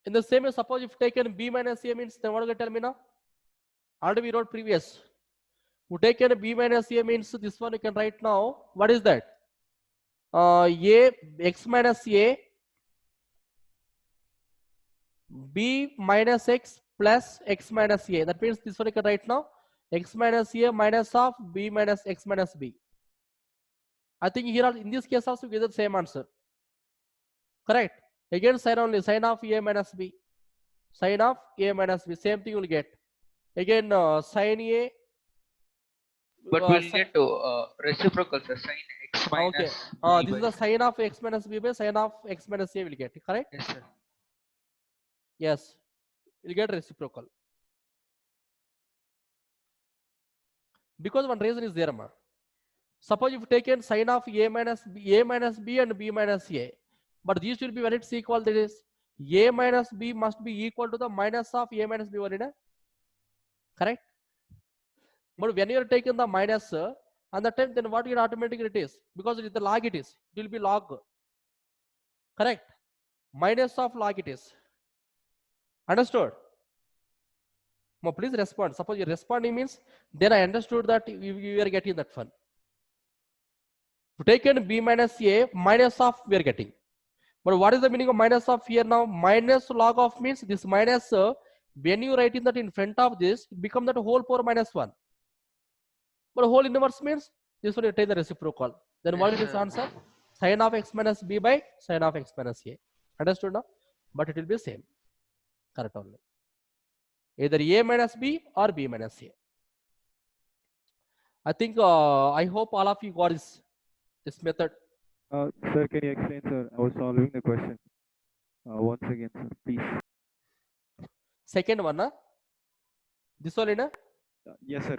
In the same way, suppose if taken b minus a means, then what do you tell me now? Already we wrote previous. We taken b minus a means this one you can write now. What is that? A x minus a b minus x plus x minus a. That means this one you can write now. X minus a minus of b minus x minus b. I think here in this case also we get the same answer. Correct. Again sin only, sin of a minus b. Sin of a minus b. Same thing you will get. Again sin a. But we'll get to reciprocal, sir. Sin x minus Okay. b This is by the sin of x minus b by sin of x minus a will get. Correct? yes, sir. Yes. You'll get reciprocal. Because one reason is there, ma. Suppose you've taken sin of a minus b and b minus a. But these will be when it's equal, that is a minus b must be equal to the minus of a minus b only, correct? But when you are taking the minus on the time, then what it automatically it is? Because it is the log it is. It will be log. Correct? Minus of log it is. Understood? Now please respond. Suppose you're responding means, then I understood that you are getting that one. To taken b minus a, minus of we are getting. But what is the meaning of minus of here now? Minus log of means this minus, when you write in that in front of this, it becomes that whole power minus 1. But whole inverse means this one you take the reciprocal. Then what is this answer? Sin of x minus b by sin of x minus a. Understood now? But it will be same. Correct only. Either a minus b or b minus a. I think I hope all of you got this method. Sir, can you explain, sir? I was solving the question. Once again, sir, please. Second one, this one, Yes, sir.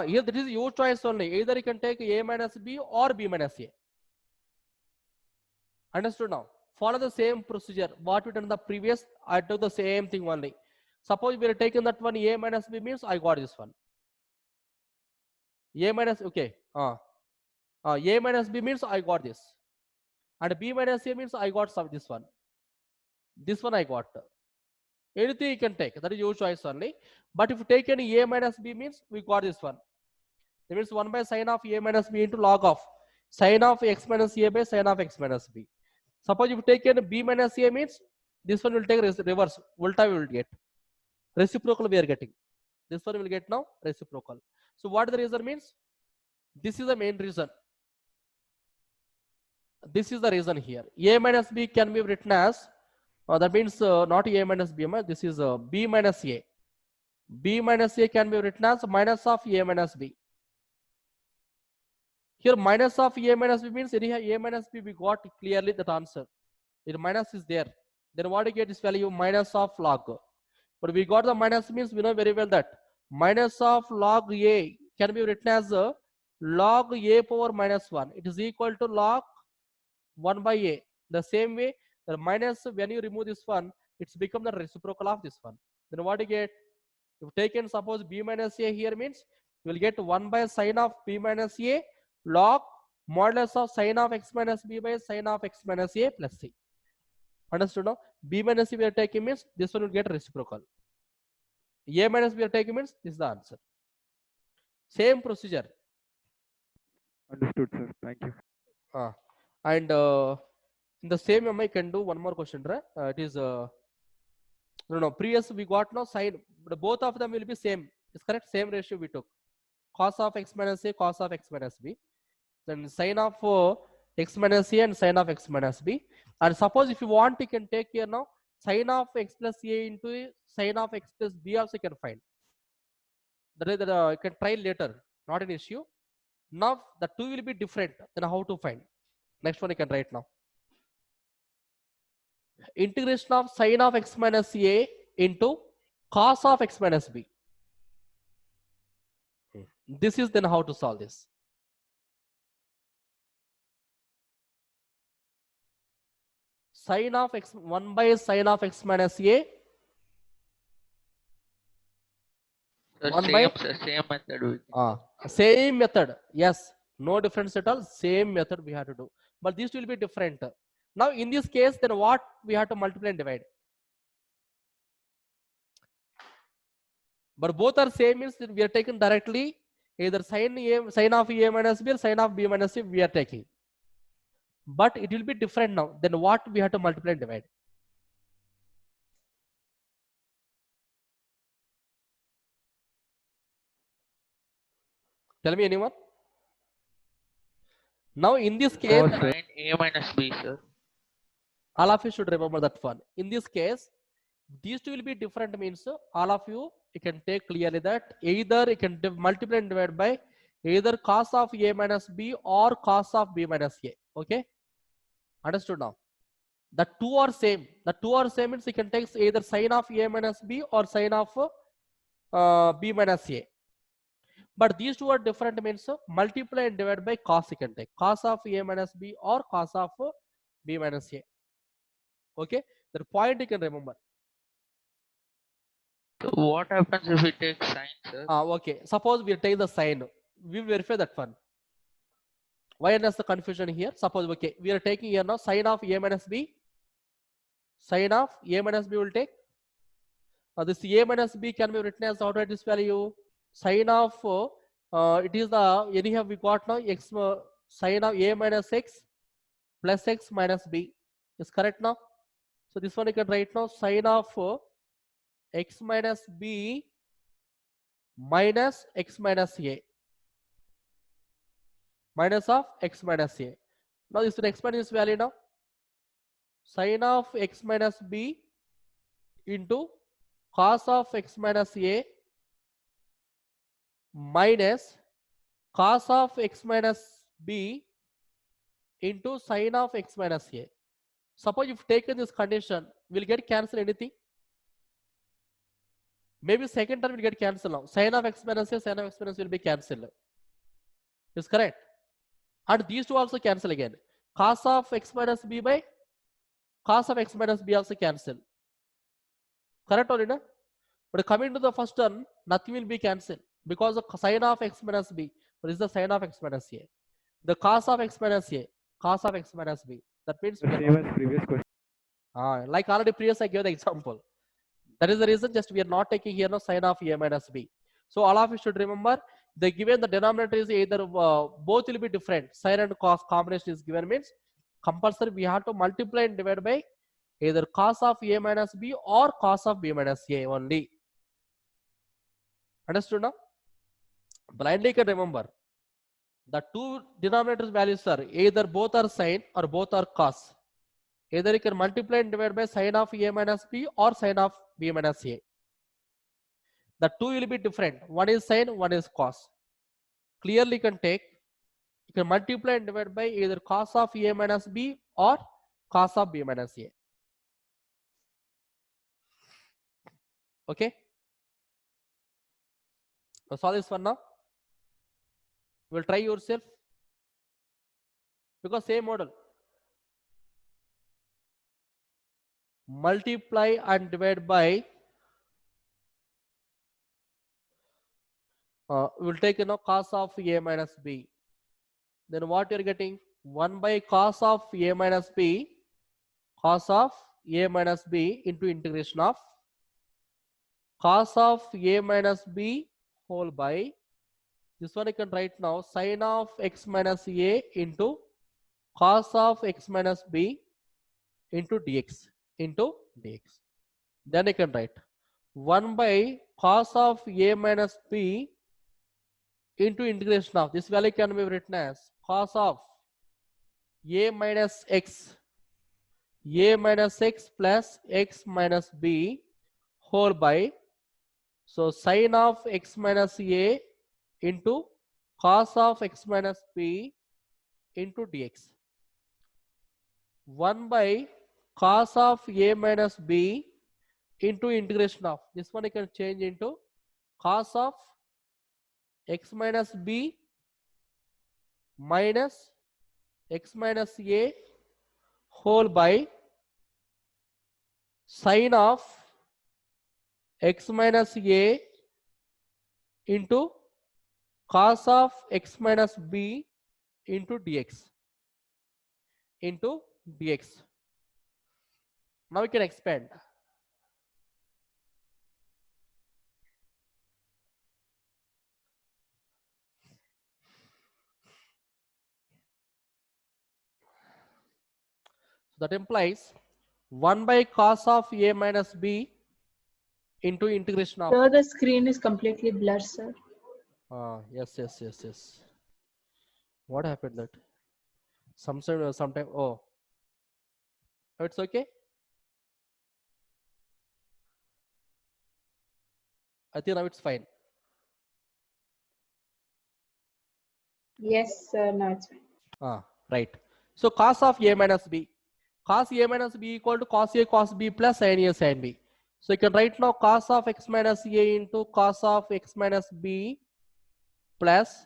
here that is your choice only. Either you can take a minus b or b minus a. Understood now? follow the same procedure. What we done in the previous, I do the same thing only. Suppose we are taking that one a minus b means I got this one. A minus, okay. A minus b means I got this. And b minus a means I got some this one. This one I got. Anything you can take. That is your choice only. But if you take any a minus b means we got this one. That means 1 by sine of a minus b into log of sine of x minus a by sine of x minus b. Suppose if you take any b minus a means this one will take reverse. Volta we will get. Reciprocal we are getting. This one will get now reciprocal. So what the reason means? This is the main reason. This is the reason here. A minus b can be written as, that means not a minus b, this is b minus a. B minus a can be written as minus of a minus b. Here minus of a minus b means anyhow a minus b we got clearly that answer. If minus is there, then what you get is value minus of log. But we got the minus means we know very well that minus of log a can be written as log a power minus 1. It is equal to log 1 by a. The same way, the minus, when you remove this one, it's become the reciprocal of this one. Then what you get? If taken suppose b minus a here means you will get 1 by sine of b minus a log modulus of sine of x minus b by sine of x minus a plus c. Understood now? B minus c we are taking means this one will get reciprocal. A minus b are taking means this is the answer. Same procedure. Understood, sir. Thank you. And in the same I can do one more question, right? It is previous we got now sine, but both of them will be same. Is correct? Same ratio we took. Cos of x minus a, cos of x minus b. Then sine of x minus a and sine of x minus b. And suppose if you want, you can take here now sine of x plus a into sine of x plus b also you can find. That is you can try later, not an issue. Now the two will be different. Then how to find? Next one you can write now. Integration of sine of x minus a into cos of x minus b. This is then how to solve this. Sine of x 1 by sine of x minus a. The 1 by same method. We can same method. Yes, no difference at all. Same method we have to do. But these will be different. Now in this case, then what we have to multiply and divide. But both are same means that we are taking directly either sine of a minus b or sine of b minus c we are taking. But it will be different now. Then what we have to multiply and divide. Tell me anyone. Now in this case, Cos, sir. Sine a minus b, sir. all of you should remember that one. In this case, these two will be different means all of you can take clearly that either you can multiply and divide by either cos of a minus b or cos of b minus a. Okay, understood now? The two are same. The two are same means you can take either sine of a minus b or sine of b minus a. But these two are different means multiply and divide by cos you can take. Cos of a minus b or cos of b minus a. Okay, the point you can remember. So what happens if we take sine, sir? Okay, suppose we take the sine. We verify that one. Why is the confusion here? Suppose okay, we are taking here now sine of a minus b. Sine of a minus b will take. This a minus b can be written as outright this value. Sine of it is the anyhow we got now x sine of a minus x plus x minus b is correct now. So this one you can write now sine of x minus b minus x minus a. Minus of x minus a. Now this will expand this value now. Sine of x minus b into cos of x minus a minus cos of x minus b into sine of x minus a. Suppose if taken this condition, will get cancel anything? Maybe second term will get cancelled now. Sine of x minus a, sine of x minus will be cancelled. Is correct? And these two also cancel again. Cos of x minus b by cos of x minus b also cancel. Correct or not? But coming to the first one, nothing will be cancelled because the sine of x minus b. What is the sine of x minus a? The cos of x minus a, cos of x minus b. That means The we are same not, as previous question. like already previous I gave the example. That is the reason just we are not taking here no sine of a minus b. So all of you should remember the given the denominator is either both will be different. Sine and cos combination is given means compulsory we have to multiply and divide by either cos of a minus b or cos of b minus a only. Understood now? Blindly can remember the two denominators values are either both are sine or both are cos. Either you can multiply and divide by sine of a minus b or sine of b minus a. The two will be different. One is sine, one is cos. Clearly you can take, you can multiply and divide by either cos of a minus b or cos of b minus a. Okay? Now solve this one now. You will try yourself because same model. Multiply and divide by we will take cos of a minus b. Then what you are getting? 1 by cos of a minus b, cos of a minus b into integration of cos of a minus b whole by this one you can write now sine of x minus a into cos of x minus b into dx. Then you can write 1 by cos of a minus b into integration of this value can be written as cos of a minus x plus x minus b whole by so sine of x minus a into cos of x minus b into dx. 1 by cos of a minus b into integration of this one you can change into cos of x minus b minus x minus a whole by sine of x minus a into cos of x minus b into dx. Now we can expand. That implies 1 by cos of a minus b into integration of. Sir, the screen is completely blurred, sir. Yes. What happened that? Sometime. Oh, it's okay. I think now it's fine. Yes, sir. Now it's fine. Right. So cos of a minus b. Cos a minus b equal to cos a cos b plus sin a sin b. So you can write now cos of x minus a into cos of x minus b plus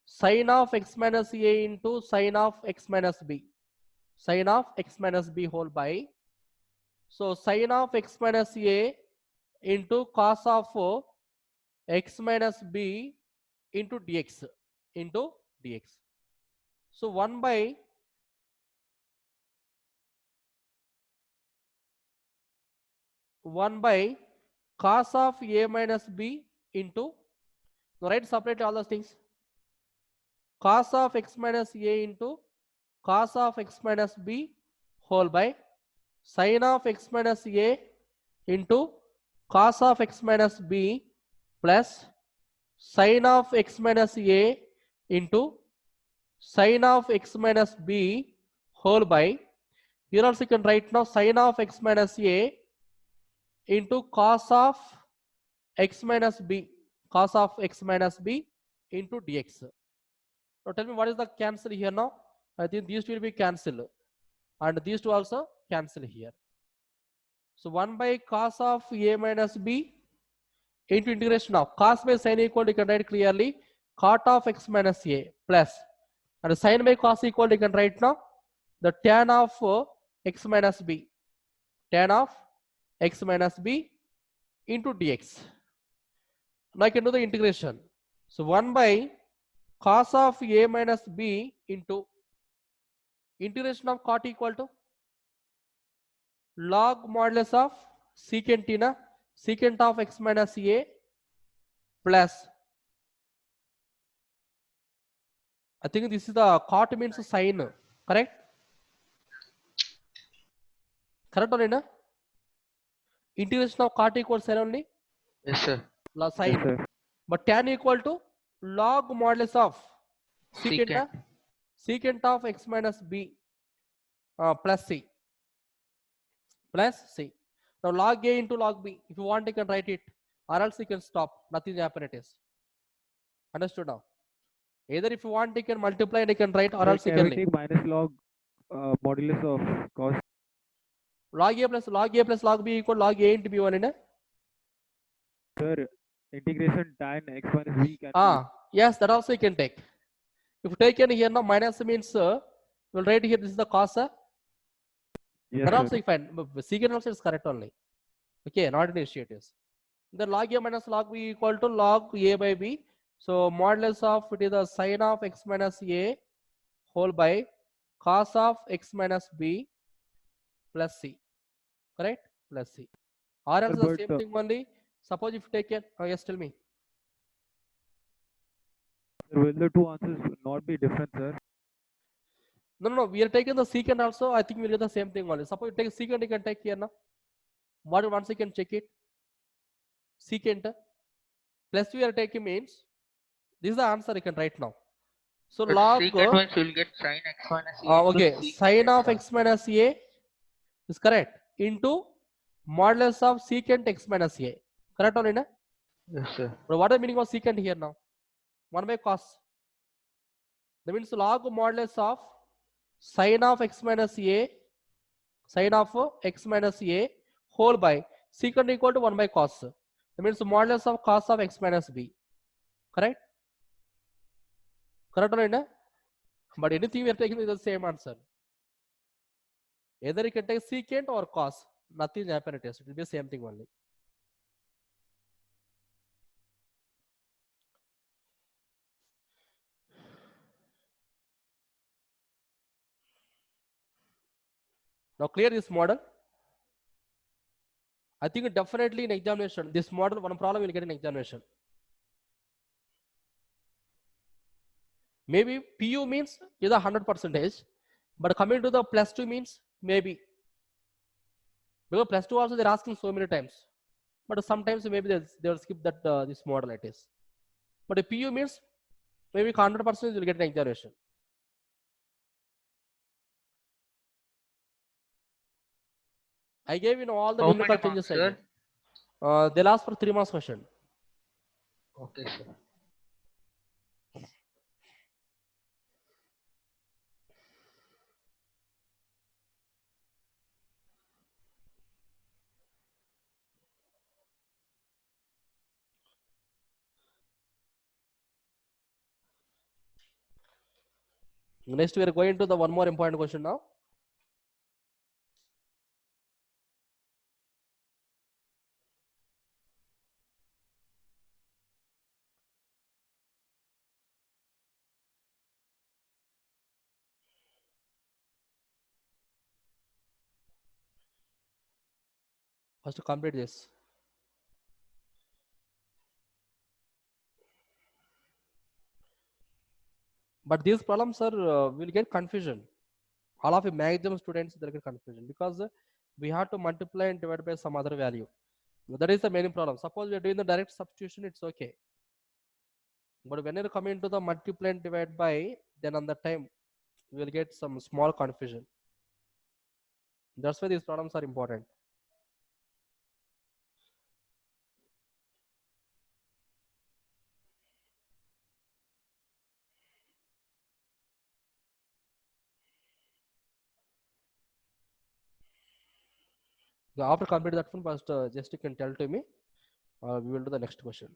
sin of x minus a into sin of x minus b. Sin of x minus b whole by. So sin of x minus a into cos of x minus b into dx. So 1 by cos of a minus b into, now write separate all those things. Cos of x minus a into cos of x minus b whole by sin of x minus a into cos of x minus b plus sin of x minus a into sin of x minus b whole by. Here also you can write now sin of x minus a into cos of x minus b into dx. Now tell me what is the cancel here now? I think these two will be cancelled and these two also cancel here. So 1 by cos of a minus b into integration of cos by sin equal to, you can write clearly cot of x minus a plus and sin by cos equal to, you can write now the tan of x minus b, tan of x minus b into dx. Now I can do the integration. So 1 by cos of a minus b into integration of cot equal to log modulus of secant of x minus a plus, I think this is the cot means sine, correct? Correct or not? Integration of cot equals sine only, Yes, sir. plus Yes, sine. sir. But tan equal to log modulus of secant, secant of x minus b plus c. Plus c. Now log a into log b. If you want, you can write it, or else you can stop. Nothing happen. It is understood now. Either if you want, you can multiply and you can write, or Sir, else you can can we leave. take minus log modulus of cos? Log a plus log b equal log a into b1 in a. Sir, integration tan x minus b can be. Yes, that also you can take. If you take any here now, minus means we'll write here this is the cos. Yes, That also sir. you find. Secant also is correct only. Okay, not initiatives. Then log a minus log b equal to log a by b. So modulus of it is the sine of x minus a whole by cos of x minus b plus c. Correct? Plus c. Or else Sir, the but same thing only. Suppose if you take it, yes, tell me. will the two answers not be different, sir? No. We are taking the secant also. I think we'll get the same thing only. Suppose you take secant, you can take here now. What once you can check it. Secant plus we are taking means this is the answer you can write now. So But log secant means you'll get sin x minus a into okay, secant sine of x. x minus a is correct into modulus of secant x minus a. Correct or not? Yes, sir. But what is the meaning of secant here now? 1 by cos. That means log modulus of sine of x minus a, sine of x minus a whole by secant equal to 1 by cos. That means modulus of cos of x minus b. Correct? Correct or not? But anything we are taking is the same answer. Either you can take secant or cos. Nothing will happen. It will be the same thing only. Now clear this model. I think definitely in examination, this model one problem will get in examination. Maybe PU means is a 100%, but coming to the plus 2 means maybe. Because plus 2 also they're asking so many times. But sometimes maybe they'll skip that this model it is. But if PU means maybe 100% you'll get an examination. I gave all the How numerical many changes marks, I sir? gave. They'll ask for 3 marks question. Okay, sir. Next we are going to the one more important question now. First to complete this. But these problems are will get confusion. All of the maximum students they'll get confusion because we have to multiply and divide by some other value. That is the main problem. Suppose we are doing the direct substitution, it's okay. But when you come into the multiply and divide by, then on that time we will get some small confusion. That's why these problems are important. So after complete that one, first just you can tell to me. We will do the next question.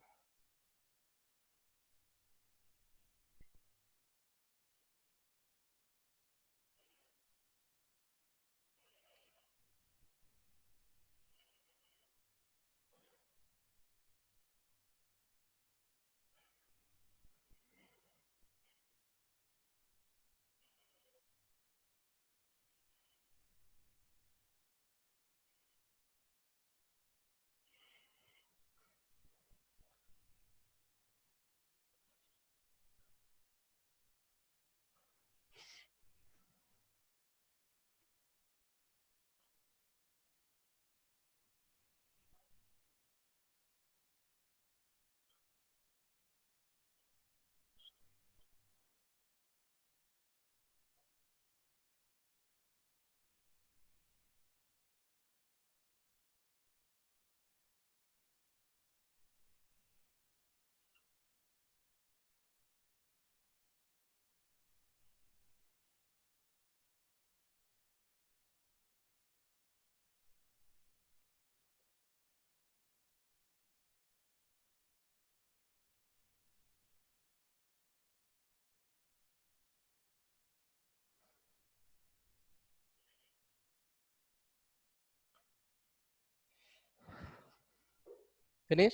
Finish.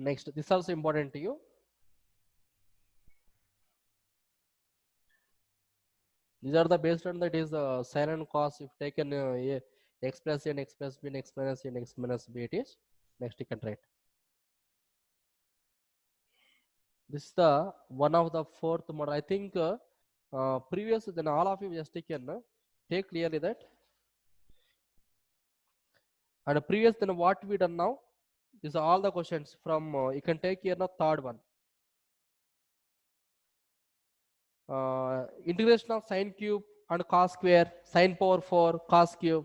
Next, this is also important to you. These are the based on that is sin and cos. If taken x plus a and x plus b and x minus a and x minus b, it is next you can write. This is the one of the fourth model. I think previous then all of you just taken take clearly that. And previous then what we done now is all the questions from you can take here now third one. Integration of sine cube and cos square, sine power 4, cos cube.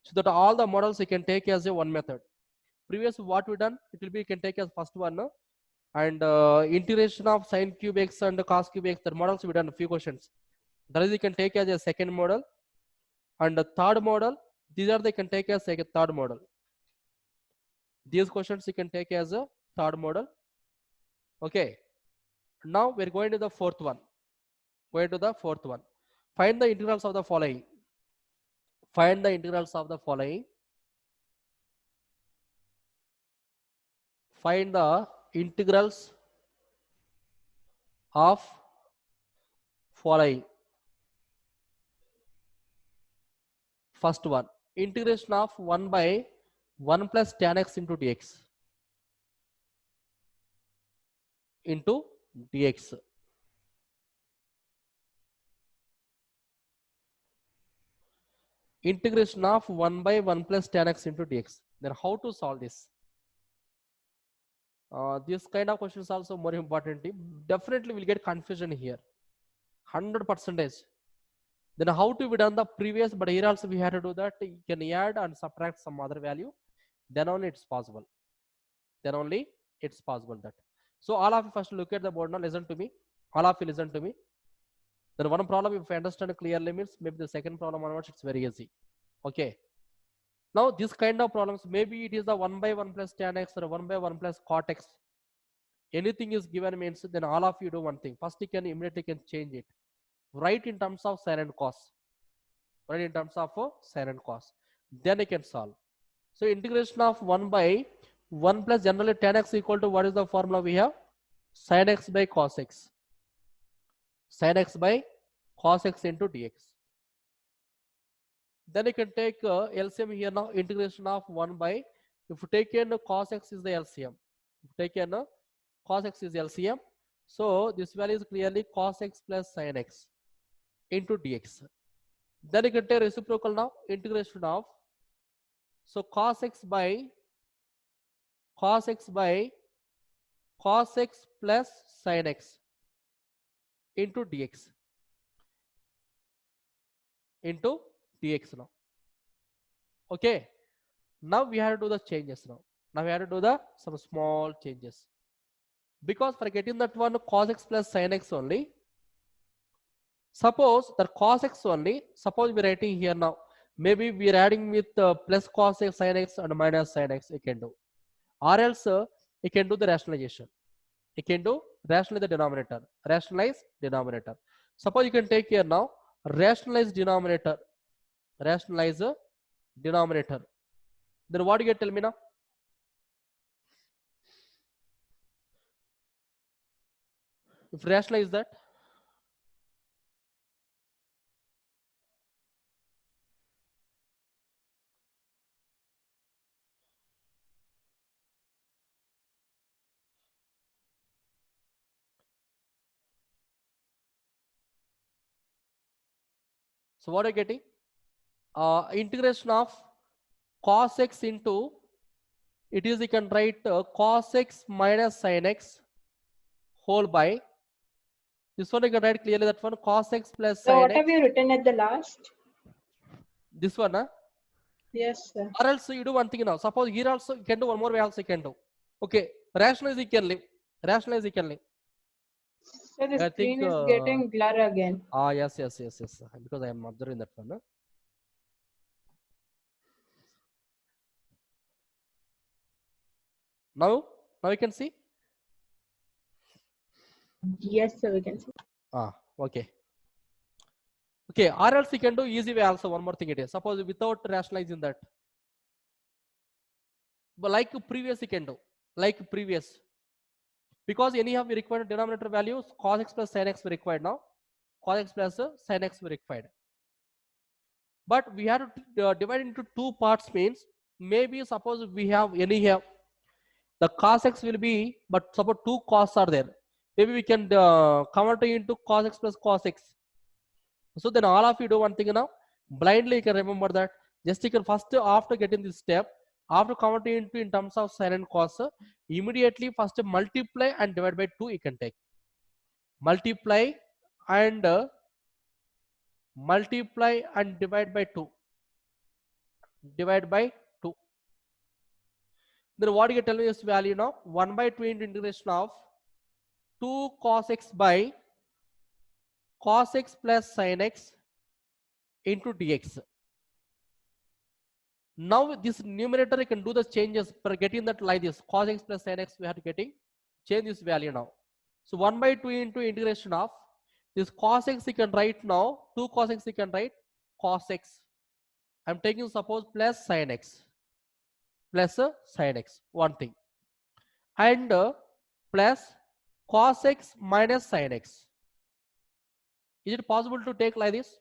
So that all the models you can take as a one method. Previous what we done, it will be you can take as first one. And integration of sine cube x and cos cube x, the models we done a few questions. That is you can take as a second model. And the third model, these are they can take as a third model. These questions you can take as a third model. Okay. Now we're going to the fourth one. Going to the fourth one. Find the integrals of the following. Find the integrals of the following. Find the integrals of following. First one, integration of 1 by 1 plus tan x into dx. Into dx. Integration of 1 by 1 plus tan x into dx. Then how to solve this? This kind of questions also more important. Definitely will get confusion here. 100%. Then how to be done the previous, but here also we had to do that. You can add and subtract some other value. Then only it's possible. Then only it's possible that. So all of you first look at the board now. Listen to me. All of you listen to me. Then one problem, if I understand clearly, means maybe the second problem onwards it's very easy. Okay. Now this kind of problems, maybe it is the 1 by 1 plus tan x or 1 by 1 plus cot x. Anything is given means then all of you do one thing. First you can immediately can change it. Write in terms of sin and cos. Write in terms of sin and cos. Then you can solve. So integration of 1 by 1 plus generally tan x equal to what is the formula we have? Sin x by cos x. Sin x by cos x into dx. Then you can take LCM here now. Integration of 1 by, if you take in cos x is the LCM. If you take in cos x is LCM. So this value is clearly cos x plus sin x into dx. Then you can take reciprocal now. Integration of, so cos x by cos x plus sin x into dx. Into dx now. Okay. Now we have to do the changes now. Now we have to do the some small changes. Because for getting that one cos x plus sin x only, suppose that cos x only, suppose we're writing here now, maybe we're adding with plus cos x sin x and minus sin x, you can do. Or else you can do the rationalization. You can do rationalize the denominator. Rationalize denominator. Suppose you can take here now, rationalize denominator. Rationalize denominator. Then what do you get? Tell me now. If rationalize that, so what are you getting? Integration of cos x into, it is you can write cos x minus sin x whole by, this one you can write clearly, that one cos x plus So sin what x. have you written at the last? This one, huh? Yes, sir. Or else you do one thing now. Suppose here also you can do one more way also you can do. Okay, rationalize you can leave. Rationalize you can leave. So the I screen think, is getting blur again. yes. Because I am observing that one. Huh? Now you can see. Yes, sir, we can see. Okay. Okay, or else you can do easy way also. One more thing it is. Suppose without rationalizing that. But like previous you can do. Like previous. Because anyhow we require denominator values, cos x plus sin x we required now. Cos x plus sin x we required. But we have to divide into two parts means maybe suppose we have anyhow the cos x will be, but suppose two cos are there. Maybe we can convert it into cos x plus cos x. So then all of you do one thing now. Blindly you can remember that. Just you can first after getting this step, after converting into in terms of sin and cos, immediately first multiply and divide by 2 you can take. Multiply and divide by 2. Divide by 2. Then what you can tell me is value now? 1 by 2 into integration of 2 cos x by cos x plus sin x into dx. Now this numerator you can do the changes for getting that like this cos x plus sin x we have to getting change this value now. So 1 by 2 into integration of this cos x you can write now 2 cos x you can write cos x. I'm taking suppose plus sin x sin x one thing and plus cos x minus sin x. Is it possible to take like this?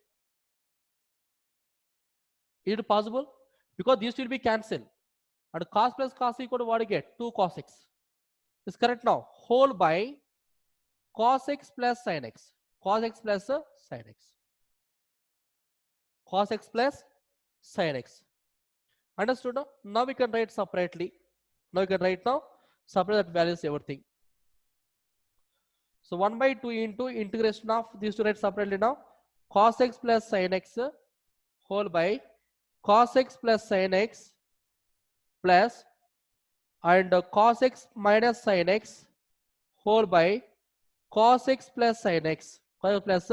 Is it possible? Because these will be cancelled and cos plus cos equal to what you get 2 cos x is correct now whole by cos x plus sin x, cos x plus sin x, cos x plus sin x. Understood now? Now we can write separately. Now we can write now separate that values everything. So 1 by 2 into integration of these to write separately now cos x plus sin x whole by cos x plus sin x plus and cos x minus sin x whole by cos x plus sin x plus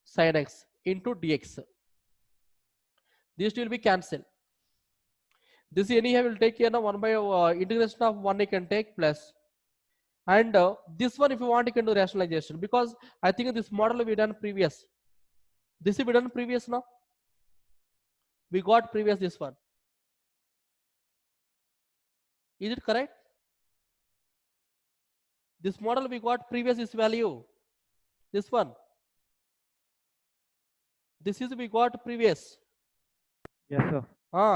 sin x into dx. These two will be cancelled. This anyhow will take here now 1 by integration of 1 you can take plus and this one if you want you can do rationalization because I think this model we done previous. This will be done previous now. We got previous this one. Is it correct? This model we got previous is value. This one. This is we got previous. Yes, sir.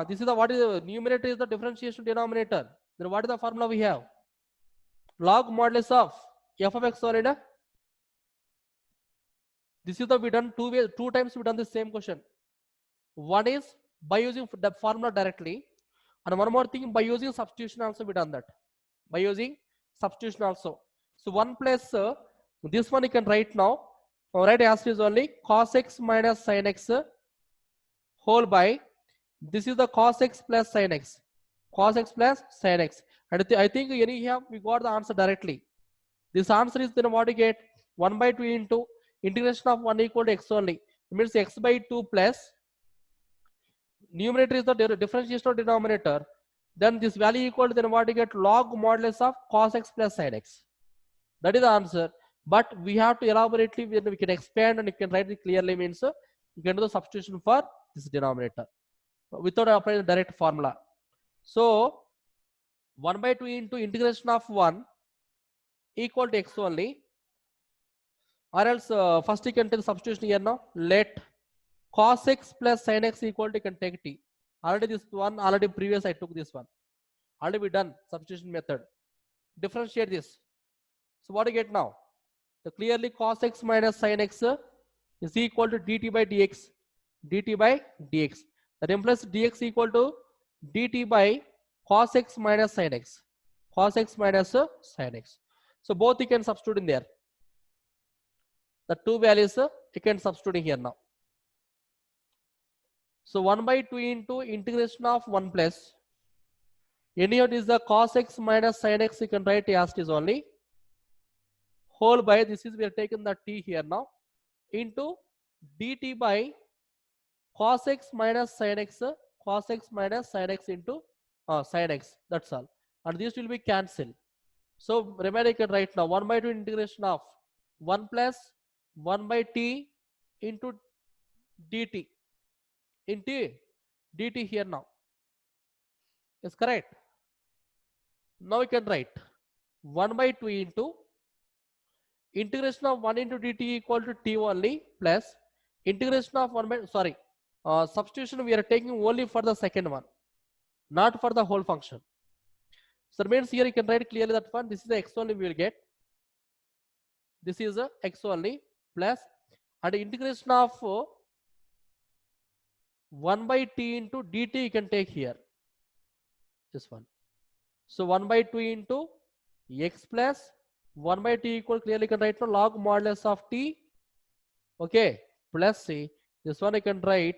This is the what is the numerator is the differentiation denominator. Then what is the formula we have? Log modulus of f of x solid. This is the we done two times we done the same question. One is by using the formula directly, and one more thing by using substitution also we done that. By using substitution also. So 1 plus this one you can write now. Write as is only cos x minus sin x whole by this is the cos x plus sin x. Cos x plus sin x. And I think anyhow we got the answer directly. This answer is then what you get 1 by 2 into integration of 1 equal to x only. It means x by 2 plus numerator is the differentiation of denominator. Then this value equal to then what you get log modulus of cos x plus sin x. That is the answer. But we have to elaborately when we can expand and you can write it clearly means you can do the substitution for this denominator without applying the direct formula. So 1 by 2 into integration of 1 equal to x only, or else first you can take the substitution here now. Let cos x plus sin x equal to you can take t. Already this one already previous I took this one. Already we done substitution method. Differentiate this. So what do you get now? So clearly cos x minus sin x is equal to dt by dx. dt by dx. That implies dx equal to dt by cos x minus sin x. Cos x minus sin x. So both you can substitute in there. The two values you can substitute here now. So 1 by 2 into integration of 1 plus. Anyhow, is the cos x minus sin x you can write as it is only. Whole by this is we are taking the t here now into dt by cos x minus sin x into sin x. That's all. and these will be cancelled. So remaining you can write now 1 by 2 integration of 1 plus 1 by t into dt into dt here now. Is correct. Now we can write 1 by 2 into integration of 1 into dt equal to t only plus integration of 1 by substitution we are taking only for the second one, not for the whole function. So that means here you can write clearly that one, this is the x only we will get, this is a x only plus and integration of 1 by t into dt you can take here, this one. So 1 by 2 into x plus 1 by t equal, clearly you can write now log modulus of t, okay, plus c. This one you can write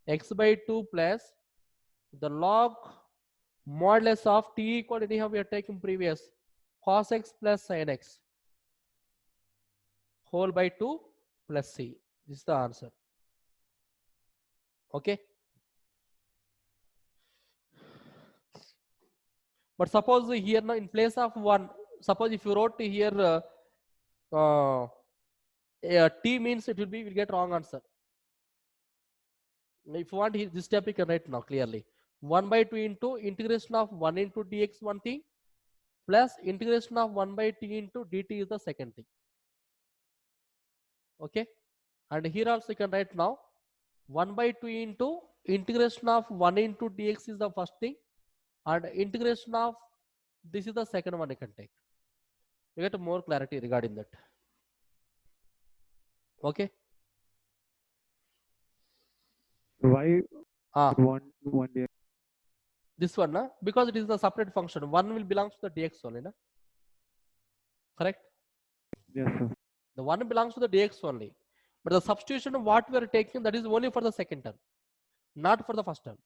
x by 2 plus the log modulus of t equal, anyhow we are taking previous, cos x plus sin x whole by 2 plus c. This is the answer. Okay. But suppose here now in place of 1, suppose if you wrote here t means it will be, will get wrong answer. If you want here, this step you can write now clearly. 1 by 2 into integration of 1 into dx one thing plus integration of 1 by t into dt is the second thing. Okay. And here also you can write now 1 by 2 into integration of 1 into dx is the first thing and integration of this is the second one you can take. You get more clarity regarding that. Okay. Why Ah, one day? this one, na? Because it is the separate function. One will belongs to the dx only, na? Correct? Yes, sir. The one belongs to the dx only. But the substitution what we are taking, that is only for the second term, not for the first term.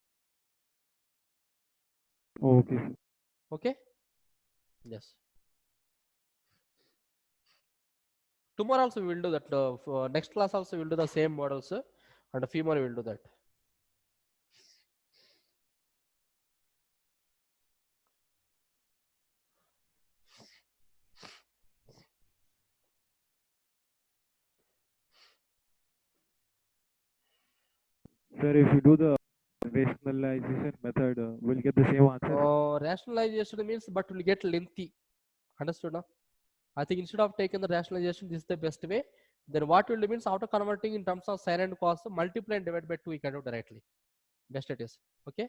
Okay, sir. Okay? Yes. Tomorrow also we will do that. For next class also we will do the same models, and a few more we will do that. Sir, if you do the rationalization method, we'll get the same answer. Rationalization means, but will get lengthy. Understood now? I think instead of taking the rationalization, this is the best way. Then what will do means after converting in terms of sin and cos, multiply and divide by 2 you can do directly. Best it is. Okay.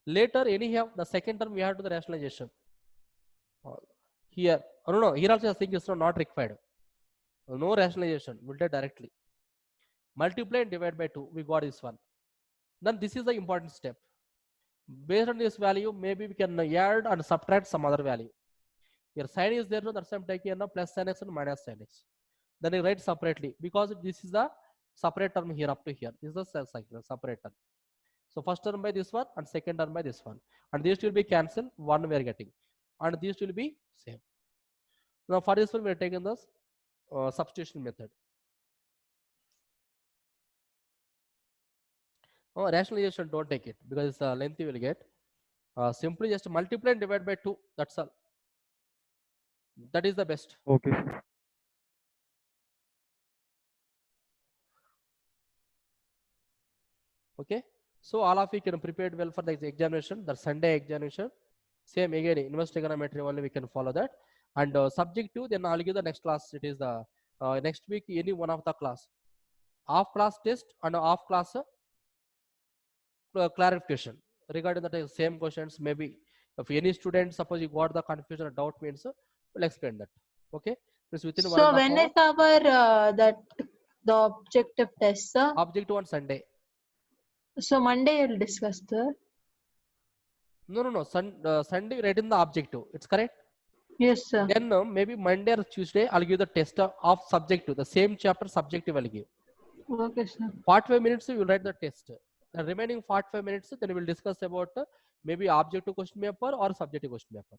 Later, anyhow, the second term we have to the rationalization. Here, no, here also I think it's not required. No rationalization, we'll do directly. Multiply and divide by 2, we got this one. Then this is the important step. Based on this value, maybe we can add and subtract some other value. Here sin is there, no, that's why I'm taking now plus sin x and minus sin x. Then I write separately because this is the separate term here up to here. This is the cycle separate term. So first term by this one and second term by this one. And these will be cancelled, one we are getting. And these will be same. Now for this one we are taking this substitution method. Oh, rationalization don't take it because it's length you will get. Simply just multiply and divide by 2. That's all. That is the best. Okay, sir. Okay. So all of you can prepare well for the examination, the Sunday examination. Same again, inverse trigonometry only we can follow that. And subject to, then I'll give the next class. It is the next week, any one of the class. Off class test and off class clarification regarding the same questions. Maybe if any student, suppose you got the confusion or doubt means, we'll explain that. Okay. It's within 1.5 So when hour. is our the objective test, sir? Objective on Sunday. So Monday you'll discuss, sir. No. Sunday write in the objective. It's correct. Yes, sir. Then maybe Monday or Tuesday I'll give the test of subjective. The same chapter subjective I'll give. Okay, sir. 45 minutes you will write the test. The remaining 45 minutes then we will discuss about maybe objective question paper or subjective question paper.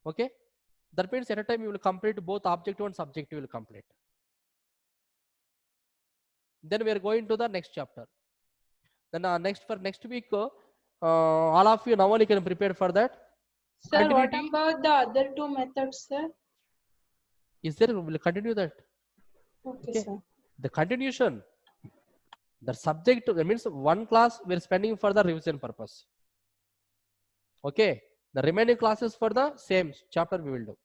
Okay. That means at a time you will complete both objective and subjective will complete. Then we are going to the next chapter. Then next week all of you now only can prepare for that. Sir, what Continuity. about the other two methods, sir? Is there? We'll continue that. Okay, Okay. sir. The continuation. The subject, that means one class we're spending for the revision purpose. Okay. The remaining classes for the same chapter we will do.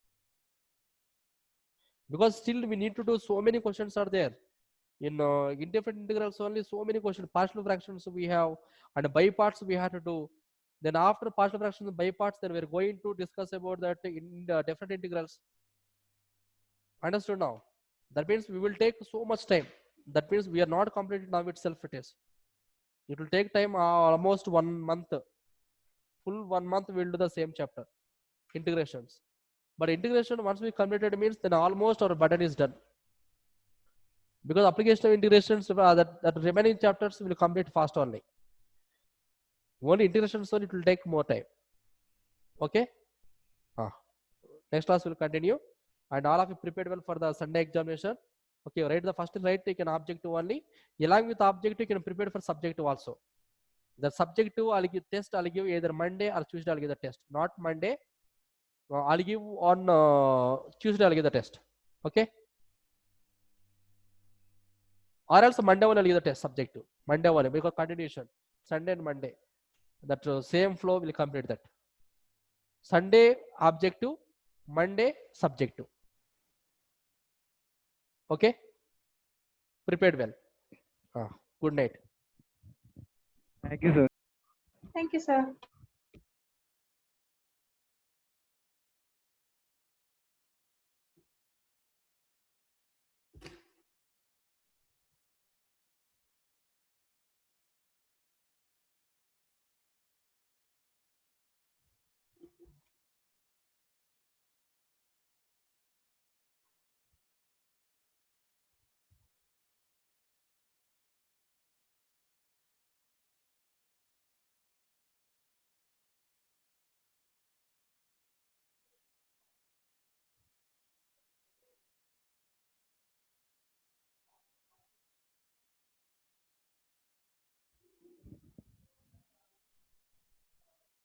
Because still we need to do so many questions are there. In indefinite integrals only so many questions, partial fractions we have, and by parts we have to do. Then after partial fractions by parts, then we're going to discuss about that in the definite integrals. Understood now? That means we will take so much time. That means we are not completed now itself it is. It will take time almost 1 month. Full 1 month we will do the same chapter. Integrations. But integration once we completed means then almost our burden is done. Because application of integrations that remaining chapters will complete fast only. Only integrations so it will take more time. Okay. Next class will continue, and all of you prepared well for the Sunday examination. Okay, write the first write take an objective only. Along with objective, you can prepare for subjective also. The subjective I'll give test. I'll give either Monday or Tuesday. I'll give the test. Not Monday. I'll give on Tuesday. I'll give the test. Okay. Or else Monday one I'll give the test subjective. Monday one because continuation. Sunday and Monday. That same flow will complete that. Sunday objective, Monday subjective. Okay. Prepared well. Good night. Thank you, sir. Thank you, sir.